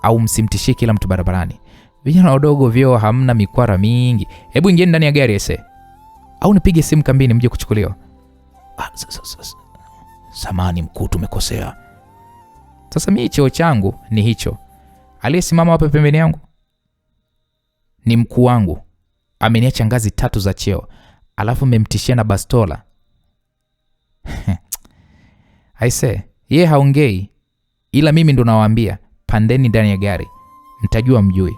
au msimtishie kila mtu barabarani. Vijana wadogo vyoo hamna mikwara mingi. Hebu ingieni ndani ya gari ese. Au nipige simu kambini mje kuchukuliwa. Samani mkuu, tumekosea. Sasa mimi cheo changu ni hicho. Aliyesimama hapa pembeni yangu ni mkuu wangu. Ameniacha ngazi 3 za cheo. Alafu mmemtishia na bastola. Aise, yeye haongei. Ila mimi ndo nawaambia, pandeni ndani ya gari. Mtajua mjui.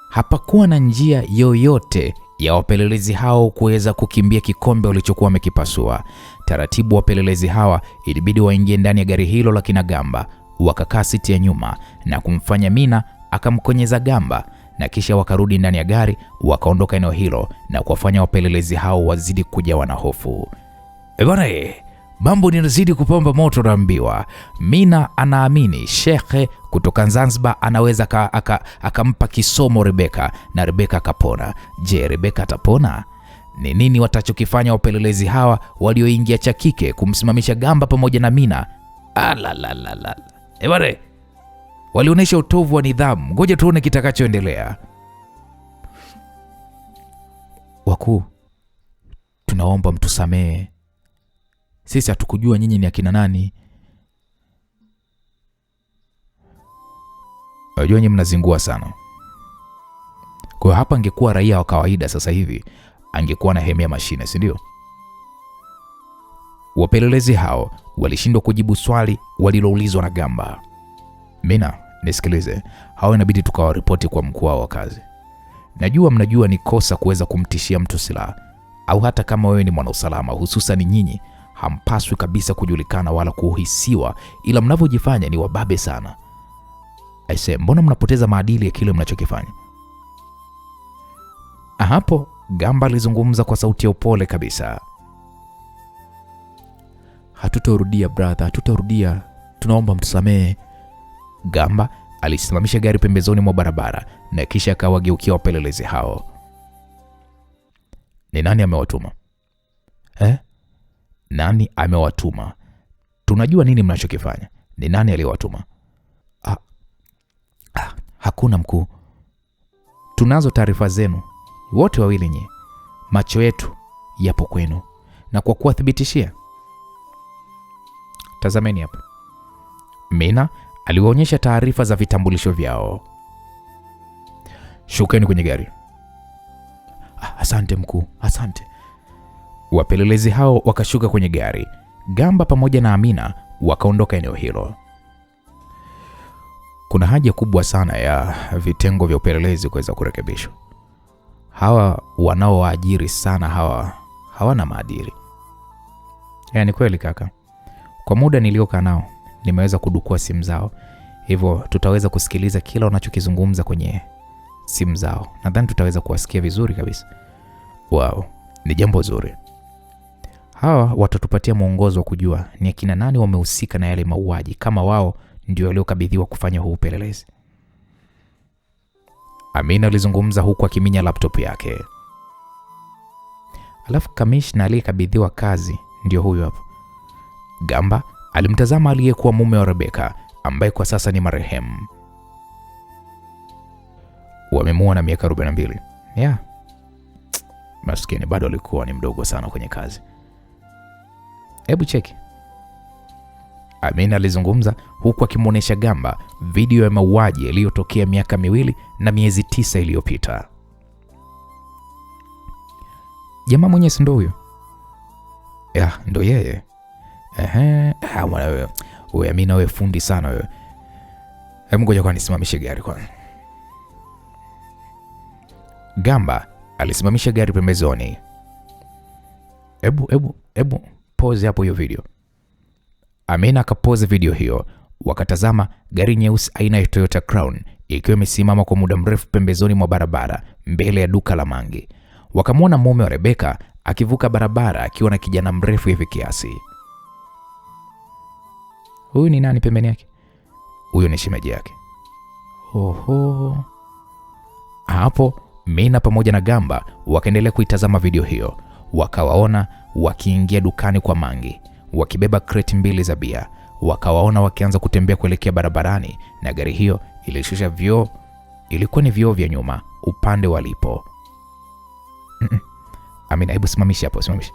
Hapakuwa na njia yoyote ya wapelelezi hao kuweza kukimbia kikombe walichokuwa wamekipasua. Taratibu wapelelezi hawa ilibidi waingie ndani ya gari hilo la kina Gamba. Wakakaa siti ya nyuma na kumfanya Mina akamkonyeza Gamba. Na kisha wakarudi ndani ya gari, wakaondoka eneo hilo na kuwafanya wapelelezi hao wazidi kujawa na hofu. Bwana, mambo yanazidi kupamba moto naambiwa. Mina anaamini Shekhe kutoka Zanzibar anaweza akampa kisomo Rebeka na Rebeka akapona. Je, Rebeka atapona? Ni nini watachokifanya wapelelezi hawa walioingia cha kike kumsimamisha Gamba pamoja na Mina? Bwana, walionyesha utovu wa nidhamu. Ngoja tuone kitakachoendelea. Wakuu, tunaomba mtusamee. Sisi hatukujua nyinyi ni akina nani. Wajua nyinyi mnazingua sana. Kwa hapa angekuwa raia wa kawaida sasa hivi, angekuwa na hemea mashine, si ndio? Wapelelezi hao walishindwa kujibu swali waliloulizwa na Gamba. Mina, nisikilize. Hao inabidi tukawaripoti kwa mkuu wa kazi. Najua mnajua ni kosa kuweza kumtishia mtu silaha. Au hata kama wewe ni mwanausalama, hususan nyinyi, hampaswi kabisa kujulikana wala kuhisiwa, ila mnavyojifanya ni wababe sana. Aise, mbona mnapoteza maadili ya kile mnachokifanya? Hapo Gamba alizungumza kwa sauti ya upole kabisa. Hatutarudia brother, hatutarudia. Tunaomba mtusamee. Gamba alisimamisha gari pembezoni mwa barabara na kisha akawageukia wapelelezi hao. Ni nani amewatuma? Nani amewatuma? Tunajua nini mnachokifanya. Ni nani aliyewatuma? Hakuna mkuu. Tunazo taarifa zenu wote wawili nyie. Macho yetu yapo kwenu na kwa kuwathibitishia. Tazameni hapa. Mina aliwaonyesha taarifa za vitambulisho vyao. Shukeni kwenye gari. Asante mkuu, asante. Wapelelezi hao wakashuka kwenye gari. Gamba pamoja na Amina wakaondoka eneo hilo. Kuna haja kubwa sana ya vitengo vya upelelezi kuweza kurekebishwa. Hawa wanaowaajiri sana hawana maadili. Yaani kweli kaka. Kwa muda niliokaa nao nimeweza kudukua simu zao. Hivyo tutaweza kusikiliza kila wanachokizungumza kwenye simu zao. Nadhani tutaweza kuwasikia vizuri kabisa. Wow, ni jambo zuri. Hawa watatupatia mwongozo wa kujua ni akina nani wamehusika na yale mauaji, kama wao ndio waliokabidhiwa kufanya huu upelelezi. Amina alizungumza huku akiminya laptop yake. Alafu kamishna aliyekabidhiwa kazi ndio huyu hapo. Gamba alimtazama aliyekuwa mume wa Rebecca ambaye kwa sasa ni marehemu. Wamemuona miaka 42. Yeah. Maskini bado alikuwa ni mdogo sana kwenye kazi. Hebu cheki. Amina alizungumza huku akimuonesha Gamba video ya mauaji yaliyotokea miaka 2 na miezi 9 iliyopita. Jamaa mwenye ndo huyo? Ya, ndo yeye. Mwana wewe. Wewe Amina, wewe fundi sana wewe. Hebu ngoja kwa nisimamishe gari kwanza. Gamba alisimamisha gari pembezoni. Hebu pause hapo hiyo video. Amina akapause video hiyo. Wakatazama gari nyeusi aina ya Toyota Crown ikiwa imesimama kwa muda mrefu pembezoni mwa barabara mbele ya duka la mangi. Wakamwona mume wa Rebecca akivuka barabara akiwa na kijana mrefu hivi kiasi. Huyu ni nani pembeni yake? Huyo ni shemeji yake. Oho. Hapo Mina pamoja na Gamba wakaendelea kuitazama video hiyo. Wakawaona wakiingia dukani kwa mangi, wakibeba kreti 2 za bia. Wakawaona wakianza kutembea kuelekea barabarani na gari hiyo ilishusha vioo. Ilikuwa ni vioo vya nyuma upande walipo. Amina, hebu simamisha hapo, simamisha.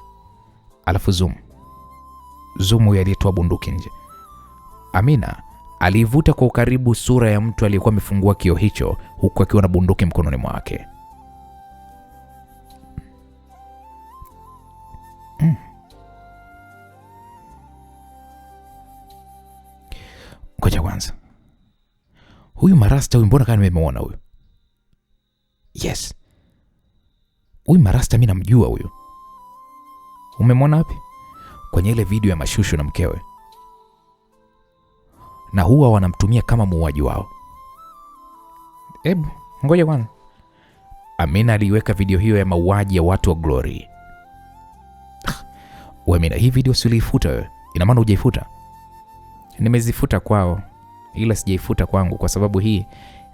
Alafu zoom huyo aliyetoa bunduki nje. Amina alivuta kwa ukaribu sura ya mtu aliyekuwa amefungua kioo hicho huku akiwa na bunduki mkononi mwake. Ngoja kwanza. Huyu marasta huyu mbona kama nimemuona huyu? Yes. Huyu marasta mimi namjua huyu. Umemwona wapi? Kwenye ile video ya Mashushu na mkewe. Na huwa wanamtumia kama muuaji wao. Hebu ngoja kwanza. Amina aliweka video hiyo ya mauaji ya watu wa Glory. Wewe Amina, hii video si uliifuta wewe? Ina maana hujaifuta? Nimezifuta kwao, ila sijaifuta kwangu kwa sababu hii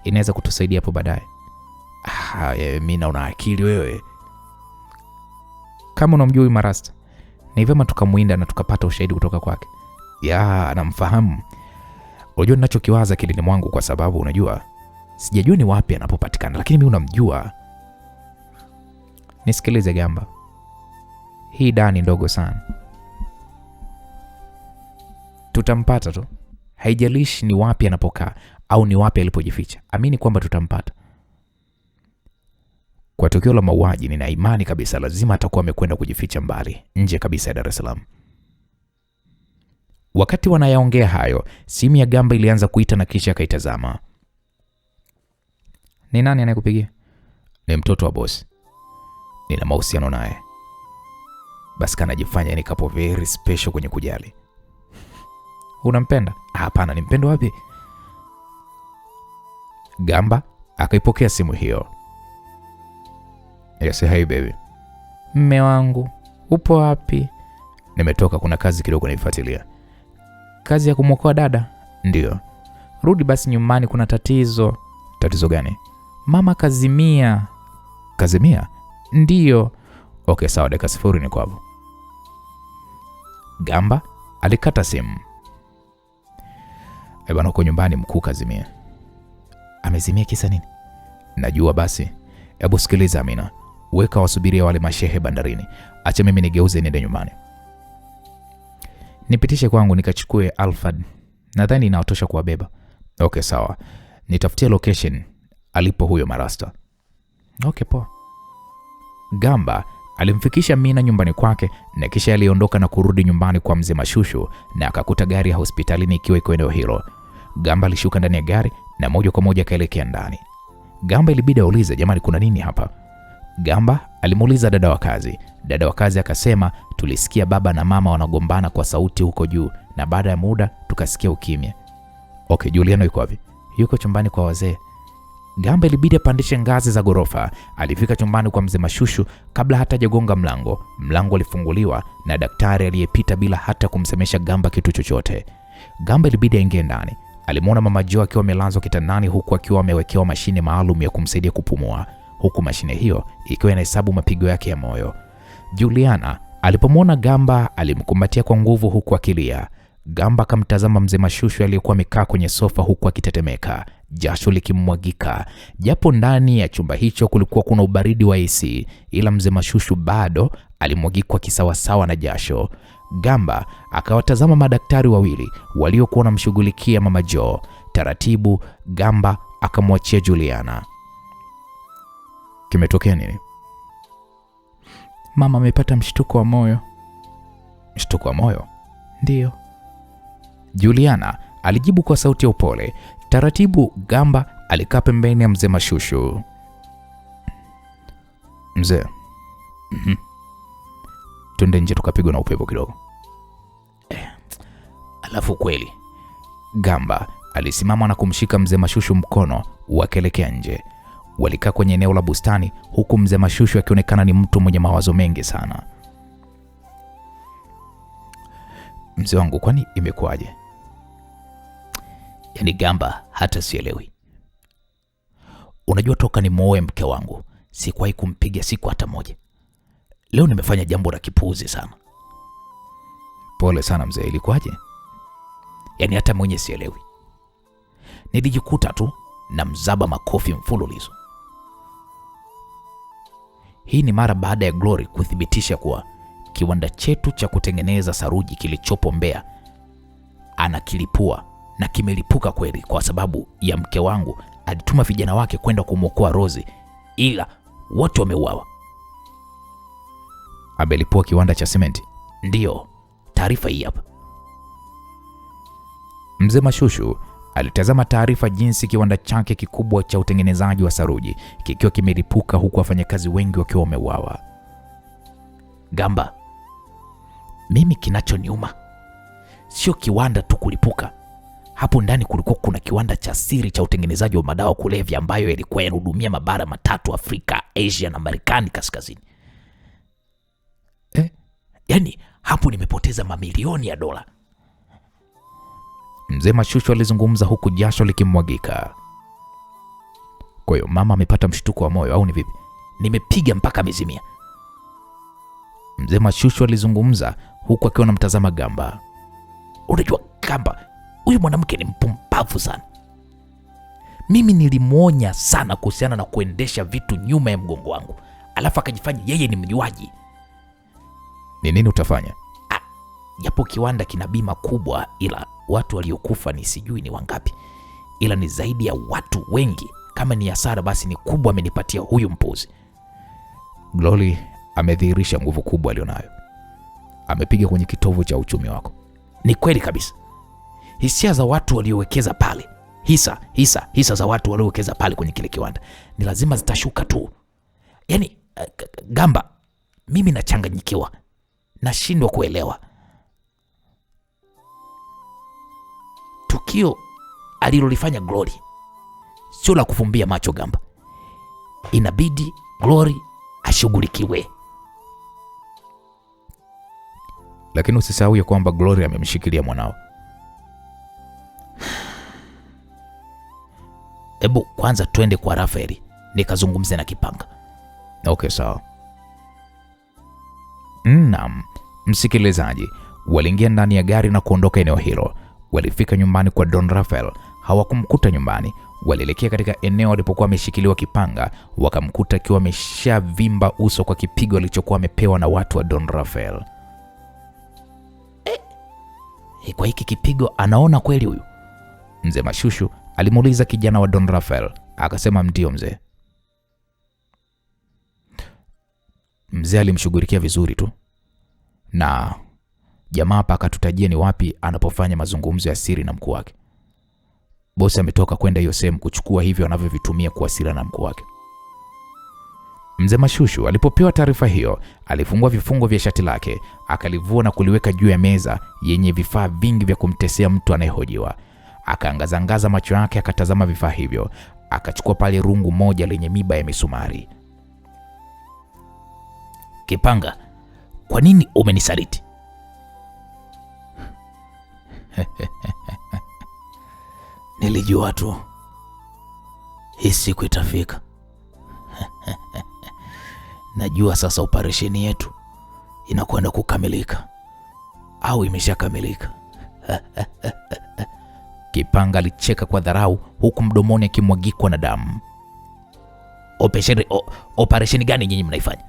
inaweza kutusaidia hapo baadaye. Mimi una akili wewe. Kama unamjua huyu marasta, ni vyema tukamuinda na tukapata ushahidi kutoka kwake. Ya, anamfahamu. Unajua ninachokiwaza kilini mwangu kwa sababu unajua sijajua ni wapi anapopatikana, lakini mimi unamjua. Nisikilize Gamba. Hii dani ndogo sana. Tutampata tu. Haijalishi ni wapi anapokaa au ni wapi alipojificha. Amini kwamba tutampata. Kwa tukio la mauaji nina imani kabisa lazima atakuwa amekwenda kujificha mbali, nje kabisa ya Dar es Salaam. Wakati wanayaongea hayo, simu ya Gamba ilianza kuita na kisha akaitazama. Ni nani anayekupigia? Ni mtoto wa boss. Nina mahusiano naye. Basi kanajifanya ni kapo very special kwenye kujali. Unampenda? Hapana, nimpendo wapi? Gamba akaipokea simu hiyo. Yes, hey baby. Mme wangu, upo wapi? Nimetoka, kuna kazi kidogo naifuatilia. Kazi ya kumwokoa dada? Ndio. Rudi basi nyumbani, kuna tatizo. Tatizo gani? Mama kazimia. Kazimia? Ndio. Okay, sawa, dakika 0 niko hapo. Gamba alikata simu. Bwana, uko nyumbani, mkuu kazimia. Amezimia kisa nini? Najua basi. Hebu sikiliza Amina. Weka wasubiria wale mashehe bandarini. Acha mimi nigeuze niende nyumbani. Nipitishe kwangu nikachukue Alfred. Nadhani inaotosha kuwabeba. Okay, sawa. Nitafutie location alipo huyo marasta. Okay, poa. Gamba alimfikisha Mina nyumbani kwake na kisha aliondoka na kurudi nyumbani kwa mzee Mashushu na akakuta gari ya hospitalini ikiwa iko eneo hilo. Gamba alishuka ndani ya gari na moja kwa moja akaelekea ndani. Gamba ilibidi aulize, jamani kuna nini hapa? Gamba alimuuliza dada wa kazi. Dada wa kazi akasema, tulisikia baba na mama wanagombana kwa sauti huko juu na baada ya muda tukasikia ukimya. Okay, Juliano yuko wapi? Yuko chumbani kwa wazee. Gamba ilibidi apandishe ngazi za ghorofa. Alifika chumbani kwa mzee Mashushu kabla hata hajagonga mlango. Mlango ulifunguliwa na daktari aliyepita bila hata kumsemesha Gamba kitu chochote. Gamba ilibidi aingie ndani. Alimwona mama Jo akiwa amelazwa kitandani huku akiwa amewekewa mashine maalum ya kumsaidia kupumua, huku mashine hiyo ikiwa inahesabu mapigo yake ya moyo. Juliana alipomwona Gamba alimkumbatia kwa nguvu huku akilia. Gamba akamtazama mzee Mashushu aliyekuwa amekaa kwenye sofa huku akitetemeka, jasho likimmwagika. Japo ndani ya chumba hicho kulikuwa kuna ubaridi wa AC, ila mzee Mashushu bado alimwagikwa kisawasawa na jasho. Gamba akawatazama madaktari wawili waliokuwa wanamshughulikia mama Jo. Taratibu Gamba akamwachia Juliana. Kimetokea nini? Mama amepata mshtuko wa moyo. Mshtuko wa moyo? Ndiyo, Juliana alijibu kwa sauti ya upole. Taratibu Gamba alikaa pembeni ya mzee Mashushu. Mzee, twende nje tukapigwa na upepo kidogo. Alafu kweli. Gamba alisimama na kumshika mzee Mashushu mkono wakaelekea nje. Walikaa kwenye eneo la bustani huku mzee Mashushu akionekana ni mtu mwenye mawazo mengi sana. Mzee wangu, kwani imekuwaje? Yaani Gamba, hata sielewi. Unajua toka ni muoe mke wangu sikuwahi kumpiga siku hata moja. Leo nimefanya jambo la kipuuzi sana. Pole sana mzee, ilikuwaje? Yaani hata mwenye sielewi. Nilijikuta tu na mzaba makofi mfululizo. Hii ni mara baada ya Glory kuthibitisha kuwa kiwanda chetu cha kutengeneza saruji kilichopo Mbeya anakilipua, na kimelipuka kweli kwa sababu ya mke wangu alituma vijana wake kwenda kumwokoa Rozi, ila wote wameuawa. Amelipua kiwanda cha sementi? Ndiyo, taarifa hii hapa. Mzee Mashushu alitazama taarifa jinsi kiwanda chake kikubwa cha utengenezaji wa saruji kikiwa kimelipuka huku wafanyakazi wengi wakiwa wameuawa. Gamba, mimi kinachoniuma sio kiwanda tu kulipuka. Hapo ndani kulikuwa kuna kiwanda cha siri cha utengenezaji wa madawa kulevya ambayo yalikuwa yanahudumia mabara matatu: Afrika, Asia na Marekani kaskazini. Yaani hapo nimepoteza mamilioni ya dola. Mzee Mashushu alizungumza huku jasho likimwagika. Kwa hiyo mama amepata mshtuko wa moyo au ni vipi? Nimepiga mpaka amezimia. Mzee Mashushu alizungumza huku akiwa anamtazama Gamba. Unajua Gamba, huyu mwanamke ni mpumbavu sana. Mimi nilimuonya sana kuhusiana na kuendesha vitu nyuma ya mgongo wangu, alafu akajifanya yeye ni mjuaji. Ni nini utafanya? Japo kiwanda kina bima kubwa, ila watu waliokufa ni sijui ni wangapi, ila ni zaidi ya watu wengi. Kama ni hasara basi ni kubwa amenipatia huyu mpuzi. Glory amedhihirisha nguvu kubwa alionayo. Amepiga kwenye kitovu cha uchumi wako. Ni kweli kabisa. Hisia za watu waliowekeza pale, hisa za watu waliowekeza pale kwenye kile kiwanda ni lazima zitashuka tu. Yaani Gamba, mimi nachanganyikiwa, nashindwa kuelewa. Tukio alilolifanya Glory sio la kufumbia macho Gamba. Inabidi Glory ashughulikiwe. Lakini usisahau ya kwamba Glory amemshikilia mwanao. Ebu kwanza twende kwa Rafaeli nikazungumze na Kipanga. Okay, sawa. Naam, msikilizaji, waliingia ndani ya gari na kuondoka eneo hilo. Walifika nyumbani kwa Don Rafael. Hawakumkuta nyumbani. Walielekea katika eneo alipokuwa ameshikiliwa Kipanga, wakamkuta akiwa ameshavimba uso kwa kipigo alichokuwa amepewa na watu wa Don Rafael. Kwa hiki kipigo anaona kweli huyu? Mzee Mashushu alimuuliza kijana wa Don Rafael. Akasema ndio mzee. Mzee alimshughulikia vizuri tu, na jamaa hapa akatutajia ni wapi anapofanya mazungumzo ya siri na mkuu wake. Bosi ametoka kwenda hiyo sehemu kuchukua hivyo anavyovitumia kuwasiliana na mkuu wake. Mzee Mashushu alipopewa taarifa hiyo, alifungua vifungo vya shati lake, akalivua na kuliweka juu ya meza yenye vifaa vingi vya kumtesea mtu anayehojiwa. Akaangazangaza macho yake akatazama vifaa hivyo. akachukua pale rungu moja lenye miba ya misumari. Kipanga, kwa nini umenisaliti? Nilijua tu hii siku itafika. Najua sasa operesheni yetu inakwenda kukamilika au imeshakamilika. Kipanga alicheka kwa dharau huku mdomoni akimwagikwa na damu. Operesheni gani nyinyi mnaifanya?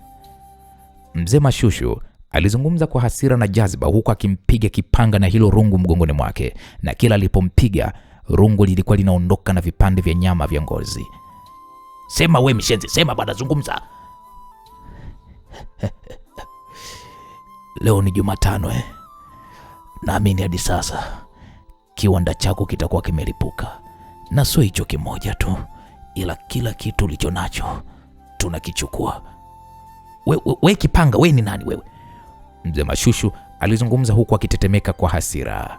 Mzee Mashushu alizungumza kwa hasira na jaziba huku akimpiga Kipanga na hilo rungu mgongoni mwake, na kila alipompiga rungu lilikuwa linaondoka na vipande vya nyama vya ngozi. Sema we mshenzi, sema bwana, zungumza. Leo ni Jumatano naamini hadi sasa kiwanda chako kitakuwa kimelipuka, na sio hicho kimoja tu, ila kila kitu ulicho nacho tunakichukua. We Kipanga, we ni nani wewe? Mzee Mashushu alizungumza huku akitetemeka kwa hasira.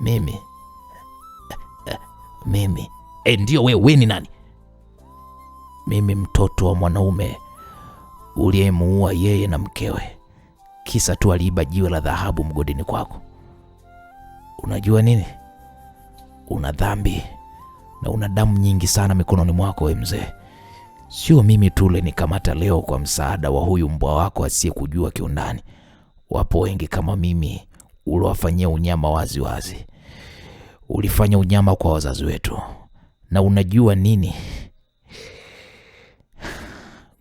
Mimi? Ndio we ni nani? Mimi mtoto wa mwanaume uliyemuua yeye na mkewe, kisa tu aliiba jiwe la dhahabu mgodini kwako. Unajua nini? Una dhambi na una damu nyingi sana mikononi mwako we mzee. Sio mimi tu nikamata leo kwa msaada wa huyu mbwa wako asiyekujua kiundani. Wapo wengi kama mimi uliowafanyia unyama wazi wazi. Ulifanya unyama kwa wazazi wetu. Na unajua nini?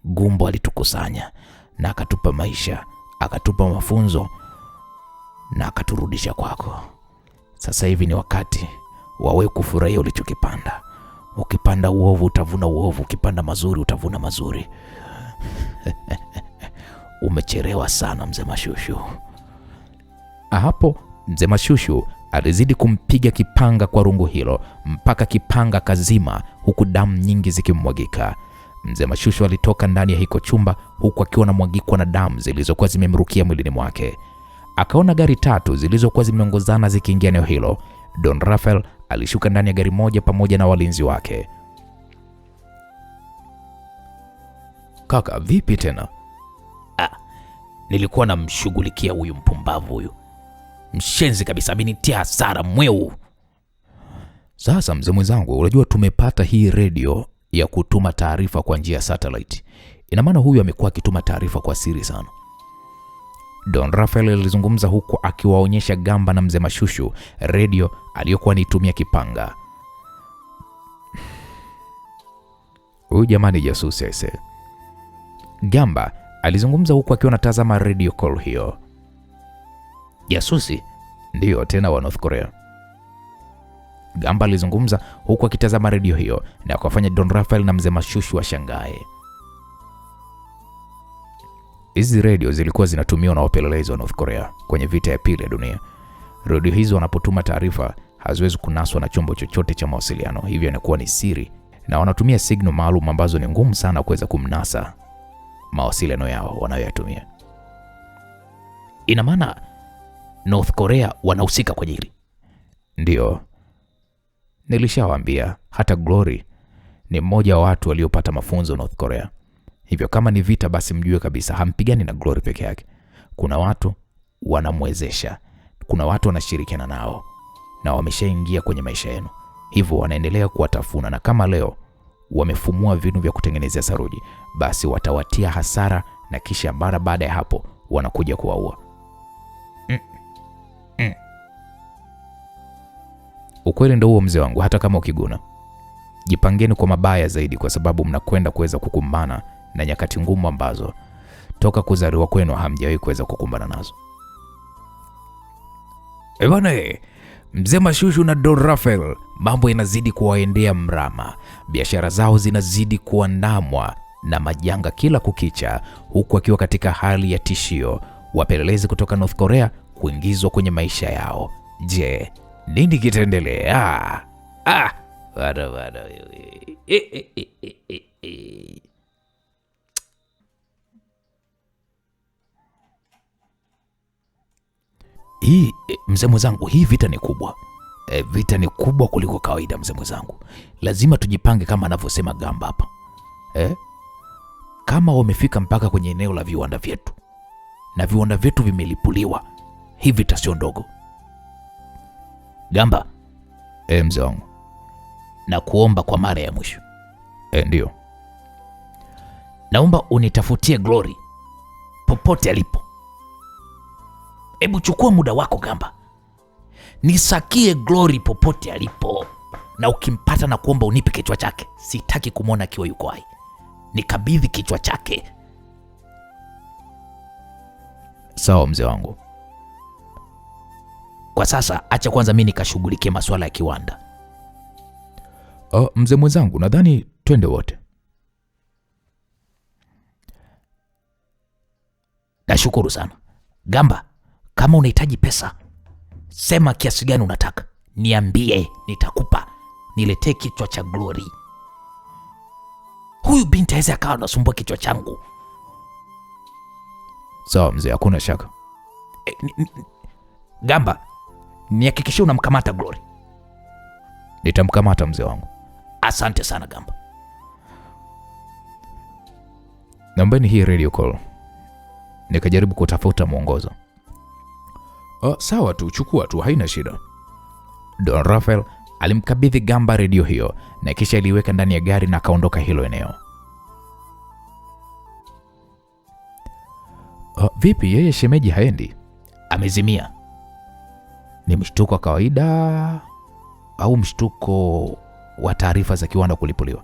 Gumbo alitukusanya na akatupa maisha, akatupa mafunzo na akaturudisha kwako. Sasa hivi ni wakati wawe kufurahia ulichokipanda. Ukipanda uovu utavuna uovu, ukipanda mazuri utavuna mazuri. Umechelewa sana mzee Mashushu. Hapo mzee Mashushu alizidi kumpiga Kipanga kwa rungu hilo mpaka Kipanga kazima, huku damu nyingi zikimwagika. Mzee Mashushu alitoka ndani ya hiko chumba huku akiwa anamwagikwa na damu zilizokuwa zimemrukia mwilini mwake. Akaona gari 3 zilizokuwa zimeongozana zikiingia eneo hilo. Don Rafael alishuka ndani ya gari moja pamoja na walinzi wake. Kaka, vipi tena? Nilikuwa namshughulikia huyu mpumbavu huyu. Mshenzi kabisa, amenitia hasara mweu. Sasa mzee mwenzangu, unajua tumepata hii radio ya kutuma taarifa kwa njia ya satellite. Ina maana huyu amekuwa akituma taarifa kwa siri sana. Don Rafael alizungumza huko akiwaonyesha Gamba na mzee Mashushu radio aliyokuwa anitumia Kipanga. Huyu jamani jasusi aise. Gamba alizungumza huko akiwa anatazama radio call hiyo. Jasusi? Ndio, tena wa North Korea. Gamba alizungumza huku akitazama radio hiyo na akafanya Don Rafael na mzee Mashushu washangae. Hizi radio zilikuwa zinatumiwa na wapelelezi wa North Korea kwenye vita ya pili ya dunia. Radio hizo wanapotuma taarifa haziwezi kunaswa na chombo chochote cha mawasiliano, hivyo inakuwa ni siri, na wanatumia signal maalum ambazo ni ngumu sana kuweza kumnasa mawasiliano yao wanayoyatumia. Ina maana North Korea wanahusika kwenye hili? Ndio. Nilishawaambia hata Glory ni mmoja wa watu waliopata mafunzo North Korea. Hivyo kama ni vita basi mjue kabisa hampigani na Glory peke yake. Kuna watu wanamwezesha. Kuna watu wanashirikiana nao na wameshaingia kwenye maisha yenu. Hivyo wanaendelea kuwatafuna, na kama leo wamefumua vinu vya kutengenezea saruji, basi watawatia hasara na kisha mara baada ya hapo wanakuja kuwaua. Ukweli ndio huo mzee wangu, hata kama ukiguna. Jipangeni kwa mabaya zaidi, kwa sababu mnakwenda kuweza kukumbana na nyakati ngumu ambazo toka kuzaliwa kwenu hamjawahi kuweza kukumbana nazo. Bwana, mzee Mashushu na Don Rafael mambo yanazidi kuwaendea mrama. Biashara zao zinazidi kuandamwa na majanga kila kukicha, huku akiwa katika hali ya tishio. Wapelelezi kutoka North Korea kuingizwa kwenye maisha yao. Je, nini kitaendelea? Bada. Hii mzee mwenzangu, hii vita ni kubwa. Vita ni kubwa kuliko kawaida mzee mwenzangu. Lazima tujipange kama anavyosema Gamba hapa. Kama wamefika mpaka kwenye eneo la viwanda vyetu na viwanda vyetu vimelipuliwa, hii vita sio ndogo. Gamba, mzee wangu, na kuomba kwa mara ya mwisho. Ndio. Naomba unitafutie Glory popote alipo. Hebu chukua muda wako Gamba. Nisakie Glory popote alipo. Na ukimpata na kuomba unipe kichwa chake. Sitaki kumwona akiwa yuko hai. Nikabidhi kichwa chake. Sawa mzee wangu. Kwa sasa acha kwanza mimi nikashughulikie masuala ya kiwanda. Mzee mwenzangu, nadhani twende wote. Nashukuru sana. Gamba, kama unahitaji pesa, sema kiasi gani unataka. Niambie, nitakupa. Niletee kichwa cha Glory. Huyu binti hawezi akawa anasumbua kichwa changu. Sawa mzee, hakuna shaka. Gamba, nihakikishie unamkamata Glory. Nitamkamata mzee wangu. Asante sana Gamba. Naombeni hii radio call. Nikajaribu kutafuta mwongozo. Sawa tu, chukua tu, haina shida. Don Rafael alimkabidhi Gamba redio hiyo na kisha aliweka ndani ya gari na akaondoka hilo eneo. Vipi, yeye shemeji haendi? Amezimia. Ni mshtuko wa kawaida au mshtuko wa taarifa za kiwanda kulipuliwa?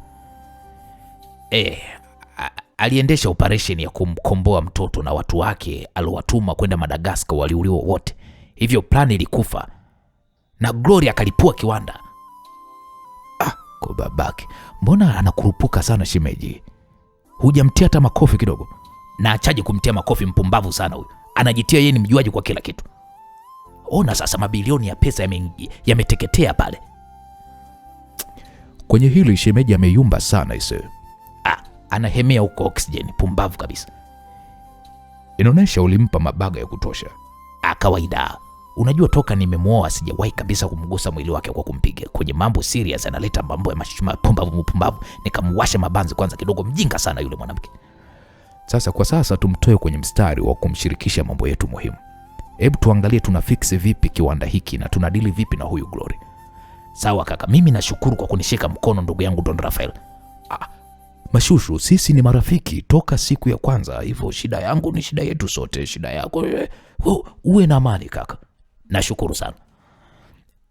Aliendesha operation ya kumkomboa mtoto na watu wake aliowatuma kwenda Madagascar waliuliwa wote. Hivyo plan ilikufa na Glory akalipua kiwanda. Kwa babake, mbona anakurupuka sana shemeji? Hujamtia hata makofi kidogo? Na achaje kumtia makofi, mpumbavu sana huyu. Anajitia yeye ni mjuaji kwa kila kitu. Ona sasa mabilioni ya pesa yameteketea pale. Kwenye hili shemeji ameyumba sana ise. Anahemea huko oxygen, pumbavu kabisa. Inaonesha ulimpa mabaga ya kutosha. Kawaida. Unajua toka nimemuoa sijawahi kabisa kumgusa mwili wake kwa kumpiga. Kwenye mambo serious analeta mambo ya pumbavu. Nikamwasha mabanzi kwanza kidogo, mjinga sana yule mwanamke. Sasa kwa sasa tumtoe kwenye mstari wa kumshirikisha mambo yetu muhimu. Hebu tuangalie tuna fix vipi kiwanda hiki na tunadili vipi na huyu Glory. Sawa kaka, mimi nashukuru kwa kunishika mkono ndugu yangu Don Rafael. Mashushu, sisi ni marafiki toka siku ya kwanza, hivyo shida yangu ni shida yetu sote, shida yako uwe na amani kaka. Nashukuru sana.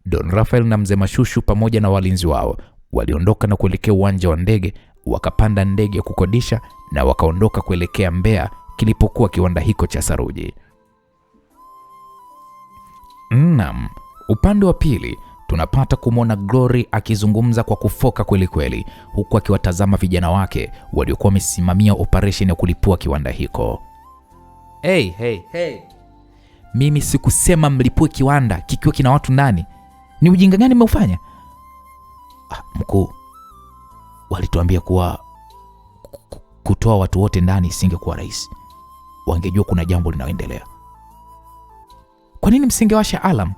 Don Rafael na mzee Mashushu pamoja na walinzi wao waliondoka na kuelekea uwanja wa ndege, wakapanda ndege ya kukodisha na wakaondoka kuelekea Mbeya kilipokuwa kiwanda hiko cha saruji. Naam, upande wa pili tunapata kumwona Glory akizungumza kwa kufoka kweli kweli, huku akiwatazama vijana wake waliokuwa wamesimamia operation ya kulipua kiwanda hiko. Hey. Mimi sikusema mlipue kiwanda kikiwa kina watu ndani. Ni ujinga gani mmeufanya? Mkuu, walituambia kuwa kutoa watu wote ndani isingekuwa rahisi. Wangejua kuna jambo linaendelea. Kwa nini msingewasha alarm?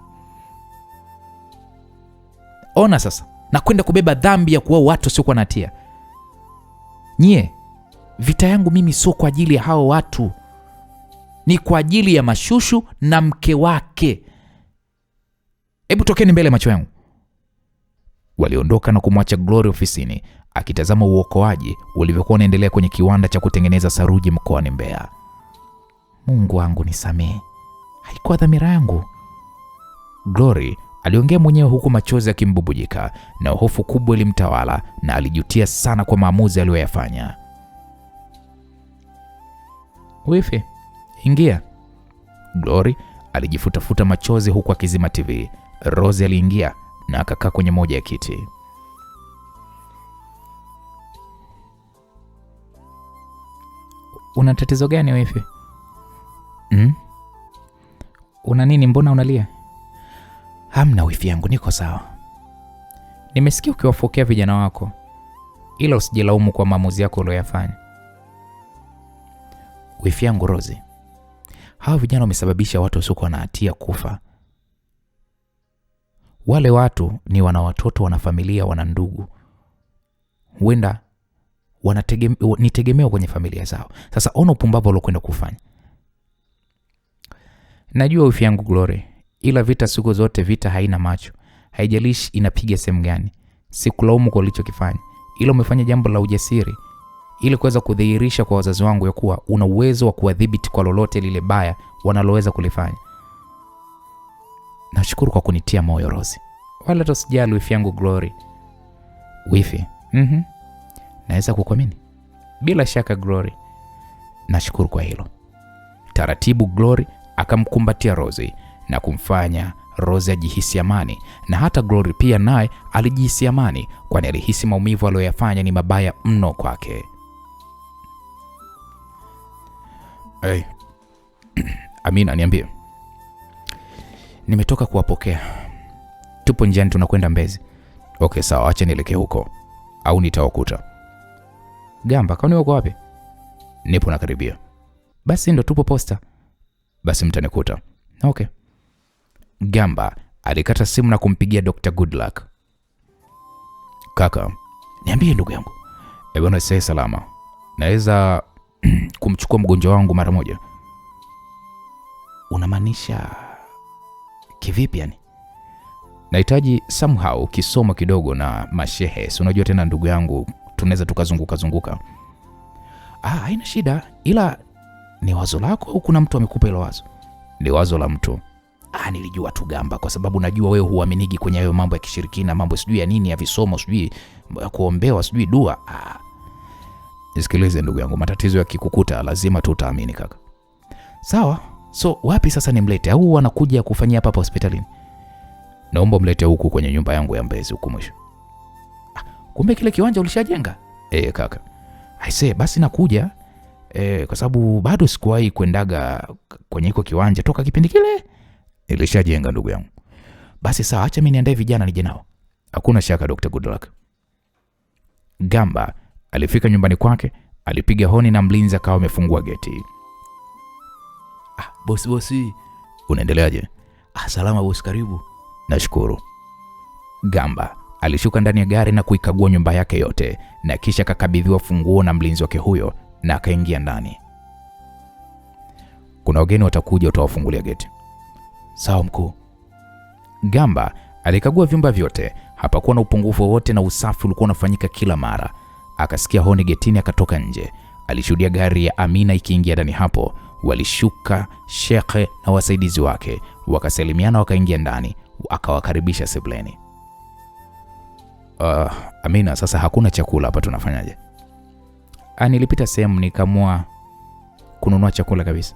Ona sasa, na kwenda kubeba dhambi ya kuua watu sio kwa natia. Nyie, vita yangu mimi sio kwa ajili ya hao watu. Ni kwa ajili ya Mashushu na mke wake. Hebu tokeni mbele macho yangu. Waliondoka na kumwacha Glory ofisini akitazama uokoaji ulivyokuwa unaendelea kwenye kiwanda cha kutengeneza saruji mkoani Mbeya. Mungu wangu nisamee. Haikuwa dhamira yangu. Glory aliongea mwenyewe huku machozi yakimbubujika na hofu kubwa ilimtawala na alijutia sana kwa maamuzi aliyoyafanya. Wifi, ingia. Glory alijifutafuta machozi huku akizima TV. Rose aliingia na akakaa kwenye moja ya kiti. Una tatizo gani wifi? Una nini, mbona unalia? Hamna wifi yangu, niko sawa. Nimesikia ukiwafokea vijana wako, ila usijilaumu kwa maamuzi yako uliyofanya. Wifi yangu Rose, hao vijana wamesababisha watu wasiokuwa na hatia kufa. Wale watu wana watoto, wana familia, wana ndugu, huenda ni tegemeo kwenye familia zao. Sasa ona upumbavu waliokwenda kufanya. Najua wifi yangu Glory, ila vita siku zote, vita haina macho. Haijalishi inapiga sehemu gani. Sikulaumu kwa ulichokifanya, ila umefanya jambo la ujasiri ili kuweza kudhihirisha kwa wazazi wangu ya kuwa una uwezo wa kuwadhibiti kwa lolote lile baya wanaloweza kulifanya. Nashukuru kwa kunitia moyo Rose. Wala tosijali wifi yangu Glory. Wifi? Naweza kukuamini? Bila shaka Glory. Nashukuru kwa hilo. Taratibu Glory akamkumbatia Rose na kumfanya Rose ajihisi amani, na hata Glory pia naye alijihisi amani, kwani alihisi maumivu aliyoyafanya ni mabaya mno kwake. Hey. Amina, niambie. Nimetoka kuwapokea. Tupo njiani tunakwenda Mbezi. Okay, sawa, acha nielekee huko au nitawakuta. Gamba, kwani uko wapi? Nipo nakaribia. Basi ndo tupo posta. Basi mtanikuta. Okay. Gamba alikata simu na kumpigia Dr. Goodluck. Kaka, niambie ndugu yangu. Bwana sasa salama. Naweza kumchukua mgonjwa wangu mara moja. Unamaanisha kivipi yani? Nahitaji somehow kisomo kidogo na mashehe. Si unajua tena ndugu yangu, tunaweza tukazunguka. Haina shida, ila ni wazo lako au kuna mtu amekupa hilo wazo? Ni wazo la mtu. Nilijua tu Gamba, kwa sababu najua wewe huaminiki kwenye hayo mambo ya kishirikina, mambo sijui ya nini ya visomo, sijui ya kuombewa, sijui dua. Nisikilize ndugu yangu, matatizo yakikukuta lazima tu utaamini kaka. Sawa. So wapi sasa nimlete au anakuja kufanyia hapa hospitalini? Naomba mlete huku kwenye nyumba yangu ya Mbezi huku mwisho. Kumbe kile kiwanja ulishajenga? Kaka. Aisee, basi nakuja. Kwa sababu bado sikuwahi kwendaga kwenye hiko kiwanja toka kipindi kile. Nilishajenga ndugu yangu. Basi sawa, acha mimi niandae vijana nije nao. Hakuna shaka Dr. Goodluck. Gamba alifika nyumbani kwake, alipiga honi na mlinzi akawa amefungua geti. Bosi, unaendeleaje? Salama bosi, karibu. Nashukuru. Gamba alishuka ndani ya gari na kuikagua nyumba yake yote, na kisha akakabidhiwa funguo na mlinzi wake huyo na akaingia ndani. Kuna wageni watakuja, utawafungulia geti. Sawa mkuu. Gamba alikagua vyumba vyote, hapakuwa na upungufu wowote na usafi ulikuwa unafanyika kila mara. Akasikia honi getini, akatoka nje. Alishuhudia gari ya Amina ikiingia ndani hapo. Walishuka shekhe na wasaidizi wake, wakasalimiana, wakaingia ndani, akawakaribisha sebleni. Amina, sasa hakuna chakula hapa, tunafanyaje? Nilipita sehemu nikamua kununua chakula kabisa.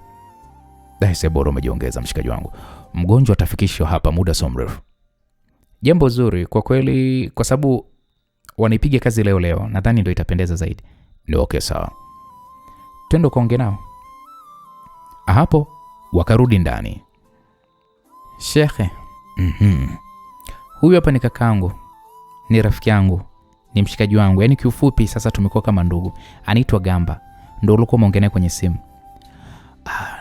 Daise, bora umejiongeza mshikaji wangu. Mgonjwa atafikishwa hapa muda so mrefu. Jambo zuri kwa kweli, kwa sababu wanipiga kazi leo, nadhani ndio itapendeza zaidi. Ndio, okay sawa. Twende kaongee nao. Hapo wakarudi ndani. Shekhe. Huyu hapa ni kakaangu, ni rafiki yangu, ni mshikaji wangu. Yaani kiufupi sasa tumekuwa kama ndugu. Anaitwa Gamba. Ndio ulikuwa umeongea naye kwenye simu.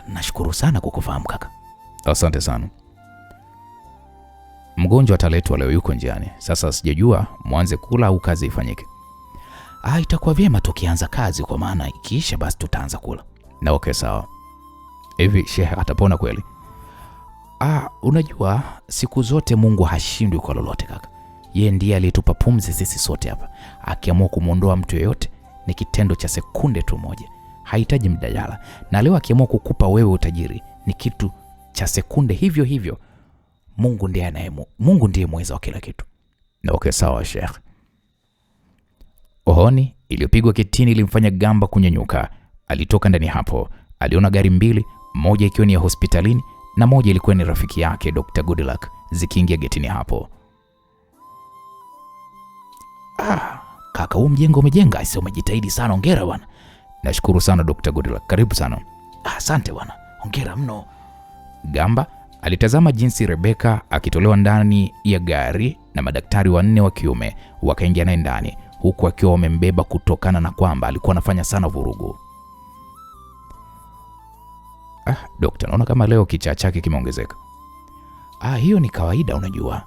Nashukuru sana kukufahamu kaka. Asante sana. Mgonjwa ataletwa leo, yuko njiani. Sasa sijajua mwanze kula au kazi ifanyike. Itakuwa vyema tukianza kazi, kwa maana ikiisha basi tutaanza kula. Na okay sawa. Hivi shehe atapona kweli? Unajua siku zote Mungu hashindwi kwa lolote kaka. Yeye ndiye aliyetupa pumzi sisi sote hapa. Akiamua kumuondoa mtu yeyote ni kitendo cha sekunde tu moja. Hahitaji mdajala. Na leo akiamua kukupa wewe utajiri ni kitu cha sekunde hivyo hivyo. Mungu ndiye mweza wa kila kitu. Na okay sawa sheikh. Ohoni iliyopigwa kitini ilimfanya Gamba kunyanyuka. Alitoka ndani hapo. Aliona gari mbili, moja ikiwa ni ya hospitalini na moja ilikuwa ni rafiki yake Dr. Goodluck, zikiingia getini hapo. Kaka, huu mjengo umejenga, sio umejitahidi sana, hongera bwana. Nashukuru sana Dr. Goodluck, karibu sana. Asante bwana, hongera mno. Gamba alitazama jinsi Rebecca akitolewa ndani ya gari na madaktari 4 wa kiume wakaingia naye ndani, huku akiwa wamembeba kutokana na kwamba alikuwa anafanya sana vurugu. Dokta, naona kama leo kichaa chake kimeongezeka. Hiyo ni kawaida unajua.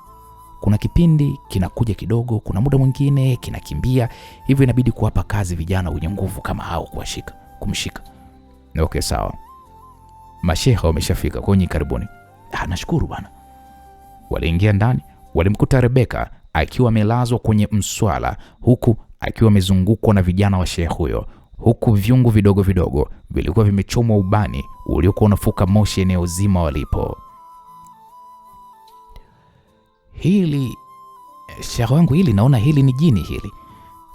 kuna kipindi kinakuja kidogo, kuna muda mwingine kinakimbia. Hivyo inabidi kuwapa kazi vijana wenye nguvu kama hao kumshika. Okay, sawa. Masheha wameshafika, kwa hiyo karibuni. Nashukuru bwana. Waliingia ndani, walimkuta Rebeka akiwa amelazwa kwenye mswala, huku akiwa amezungukwa na vijana wa shehe huyo, huku vyungu vidogo vidogo vilikuwa vimechomwa ubani uliokuwa unafuka moshi eneo zima walipo. Hili shehe wangu, hili naona hili ni jini hili,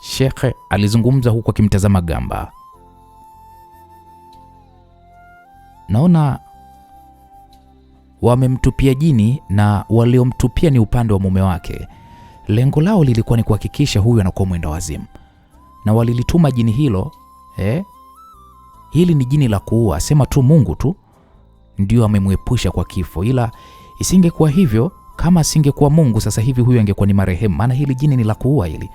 shekhe alizungumza huku akimtazama Gamba. Naona wamemtupia jini na waliomtupia ni upande wa mume wake. Lengo lao lilikuwa ni kuhakikisha huyu anakuwa mwenda wazimu, na walilituma jini hilo. Hili ni jini la kuua, sema tu Mungu tu ndio amemwepusha kwa kifo, ila isingekuwa hivyo, kama asingekuwa Mungu sasa hivi huyu angekuwa ni marehemu, maana hili jini ni la kuua hili.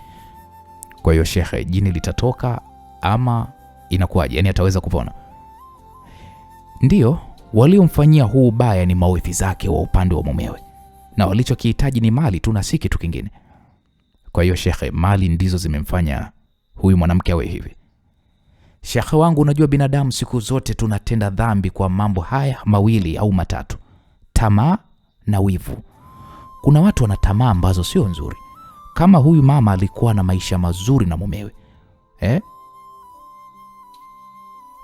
Kwa hiyo shekhe, jini litatoka ama inakuwaje? Yani ataweza kupona? Ndio, waliomfanyia huu ubaya ni mawifi zake wa upande wa mumewe, na walichokihitaji ni mali tu na si kitu kingine. Kwa hiyo shekhe, mali ndizo zimemfanya huyu mwanamke awe hivi. Shekhe wangu, unajua binadamu siku zote tunatenda dhambi kwa mambo haya mawili au matatu: tamaa na wivu. Kuna watu wana tamaa ambazo sio nzuri. Kama huyu mama alikuwa na maisha mazuri na mumewe,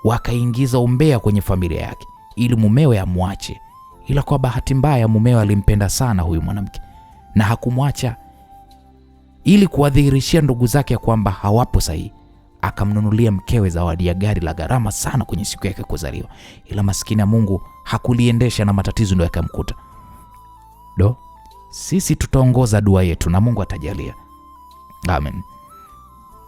wakaingiza umbea kwenye familia yake ili mumewe amwache, ila kwa bahati mbaya mumewe alimpenda sana huyu mwanamke na hakumwacha. Ili kuwadhihirishia ndugu zake kwamba hawapo sahihi, akamnunulia mkewe zawadi ya gari la gharama sana kwenye siku yake kuzaliwa, ila maskini ya Mungu hakuliendesha na matatizo ndio yakamkuta. Sisi tutaongoza dua yetu na Mungu atajalia. Amen.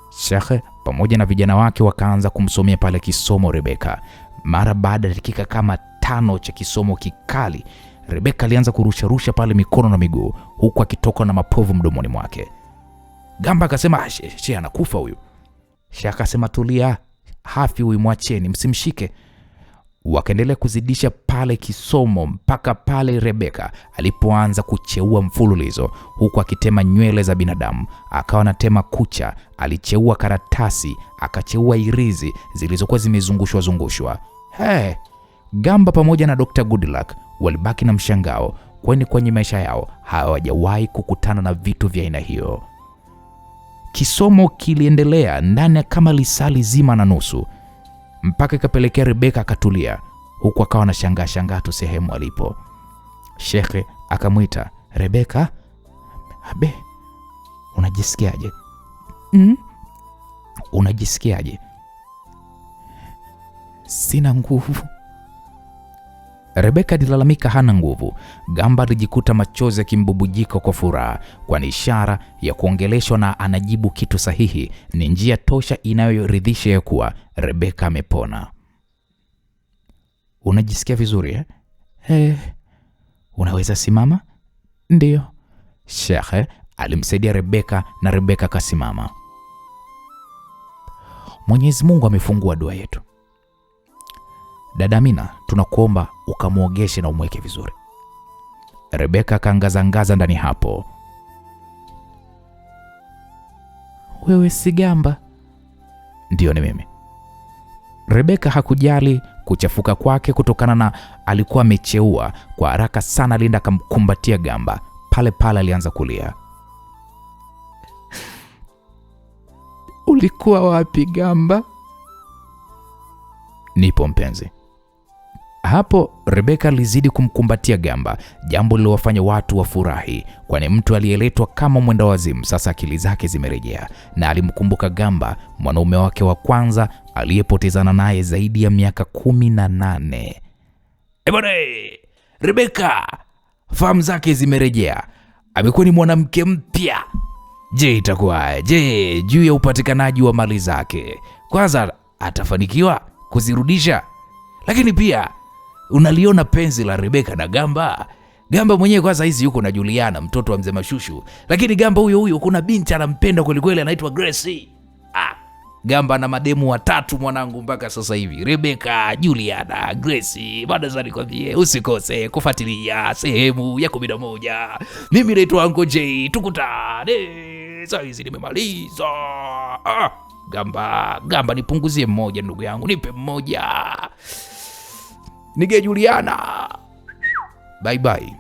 Shekhe pamoja na vijana wake wakaanza kumsomea pale kisomo Rebeka. Mara baada ya dakika kama 5 cha kisomo kikali, Rebeka alianza kurusharusha pale mikono na miguu, huku akitoka na mapovu mdomoni mwake. Gamba akasema, shehe anakufa huyu. Shehe akasema, tulia, hafi huyu, mwacheni, msimshike. Wakaendelea kuzidisha pale kisomo mpaka pale Rebeka alipoanza kucheua mfululizo, huku akitema nywele za binadamu, akawa anatema kucha, alicheua karatasi, akacheua irizi zilizokuwa zimezungushwa. Gamba pamoja na Dr. Goodluck walibaki na mshangao, kwani kwenye maisha yao hawajawahi kukutana na vitu vya aina hiyo. Kisomo kiliendelea ndani kama lisali zima na nusu, mpaka ikapelekea Rebeka akatulia, huku akawa na shangaa tu sehemu alipo. Shekhe akamwita, Rebeka, abe, unajisikiaje? Unajisikiaje? Sina nguvu. Rebeka alilalamika hana nguvu. Gamba alijikuta machozi yakimbubujika kwa furaha, kwani ishara ya kuongeleshwa na anajibu kitu sahihi ni njia tosha inayoridhisha ya kuwa Rebeka amepona. Unajisikia vizuri Unaweza simama? Ndio. Shekhe alimsaidia Rebeka na Rebeka kasimama. Mwenyezi Mungu amefungua dua yetu. Dada Amina, tunakuomba ukamuogeshe na umweke vizuri. Rebeka kaangazangaza ndani hapo. Wewe si Gamba? Ndio, ni mimi. Rebeka hakujali kuchafuka kwake kutokana na alikuwa amecheua. Kwa haraka sana alienda akamkumbatia Gamba. Pale pale alianza kulia. Ulikuwa wapi Gamba? Nipo mpenzi. Hapo Rebeka alizidi kumkumbatia Gamba, jambo lilowafanya watu wafurahi, kwani mtu aliyeletwa kama mwenda wazimu sasa akili zake zimerejea, na alimkumbuka Gamba, mwanaume wake wa kwanza aliyepotezana naye zaidi ya miaka 18. Rebeka fahamu zake zimerejea, amekuwa ni mwanamke mpya. Je, itakuwa juu ya upatikanaji wa mali zake? Kwanza atafanikiwa kuzirudisha? Lakini pia unaliona penzi la Rebeka na Gamba. Gamba mwenyewe kwanza hizi yuko na Juliana, mtoto wa mzee Mashushu, lakini Gamba huyo kuna binti anampenda kweli kweli, anaitwa Grace. Gamba na mademu 3 mwanangu mpaka sasa hivi. Rebecca, Juliana, Grace. Bado sasa nikwambie usikose kufuatilia sehemu ya 11. Mimi naitwa Uncle J. Tukutane. Sasa hizi nimemaliza. Gamba nipunguzie mmoja ndugu yangu. Nipe mmoja. Nige Juliana. Bye bye.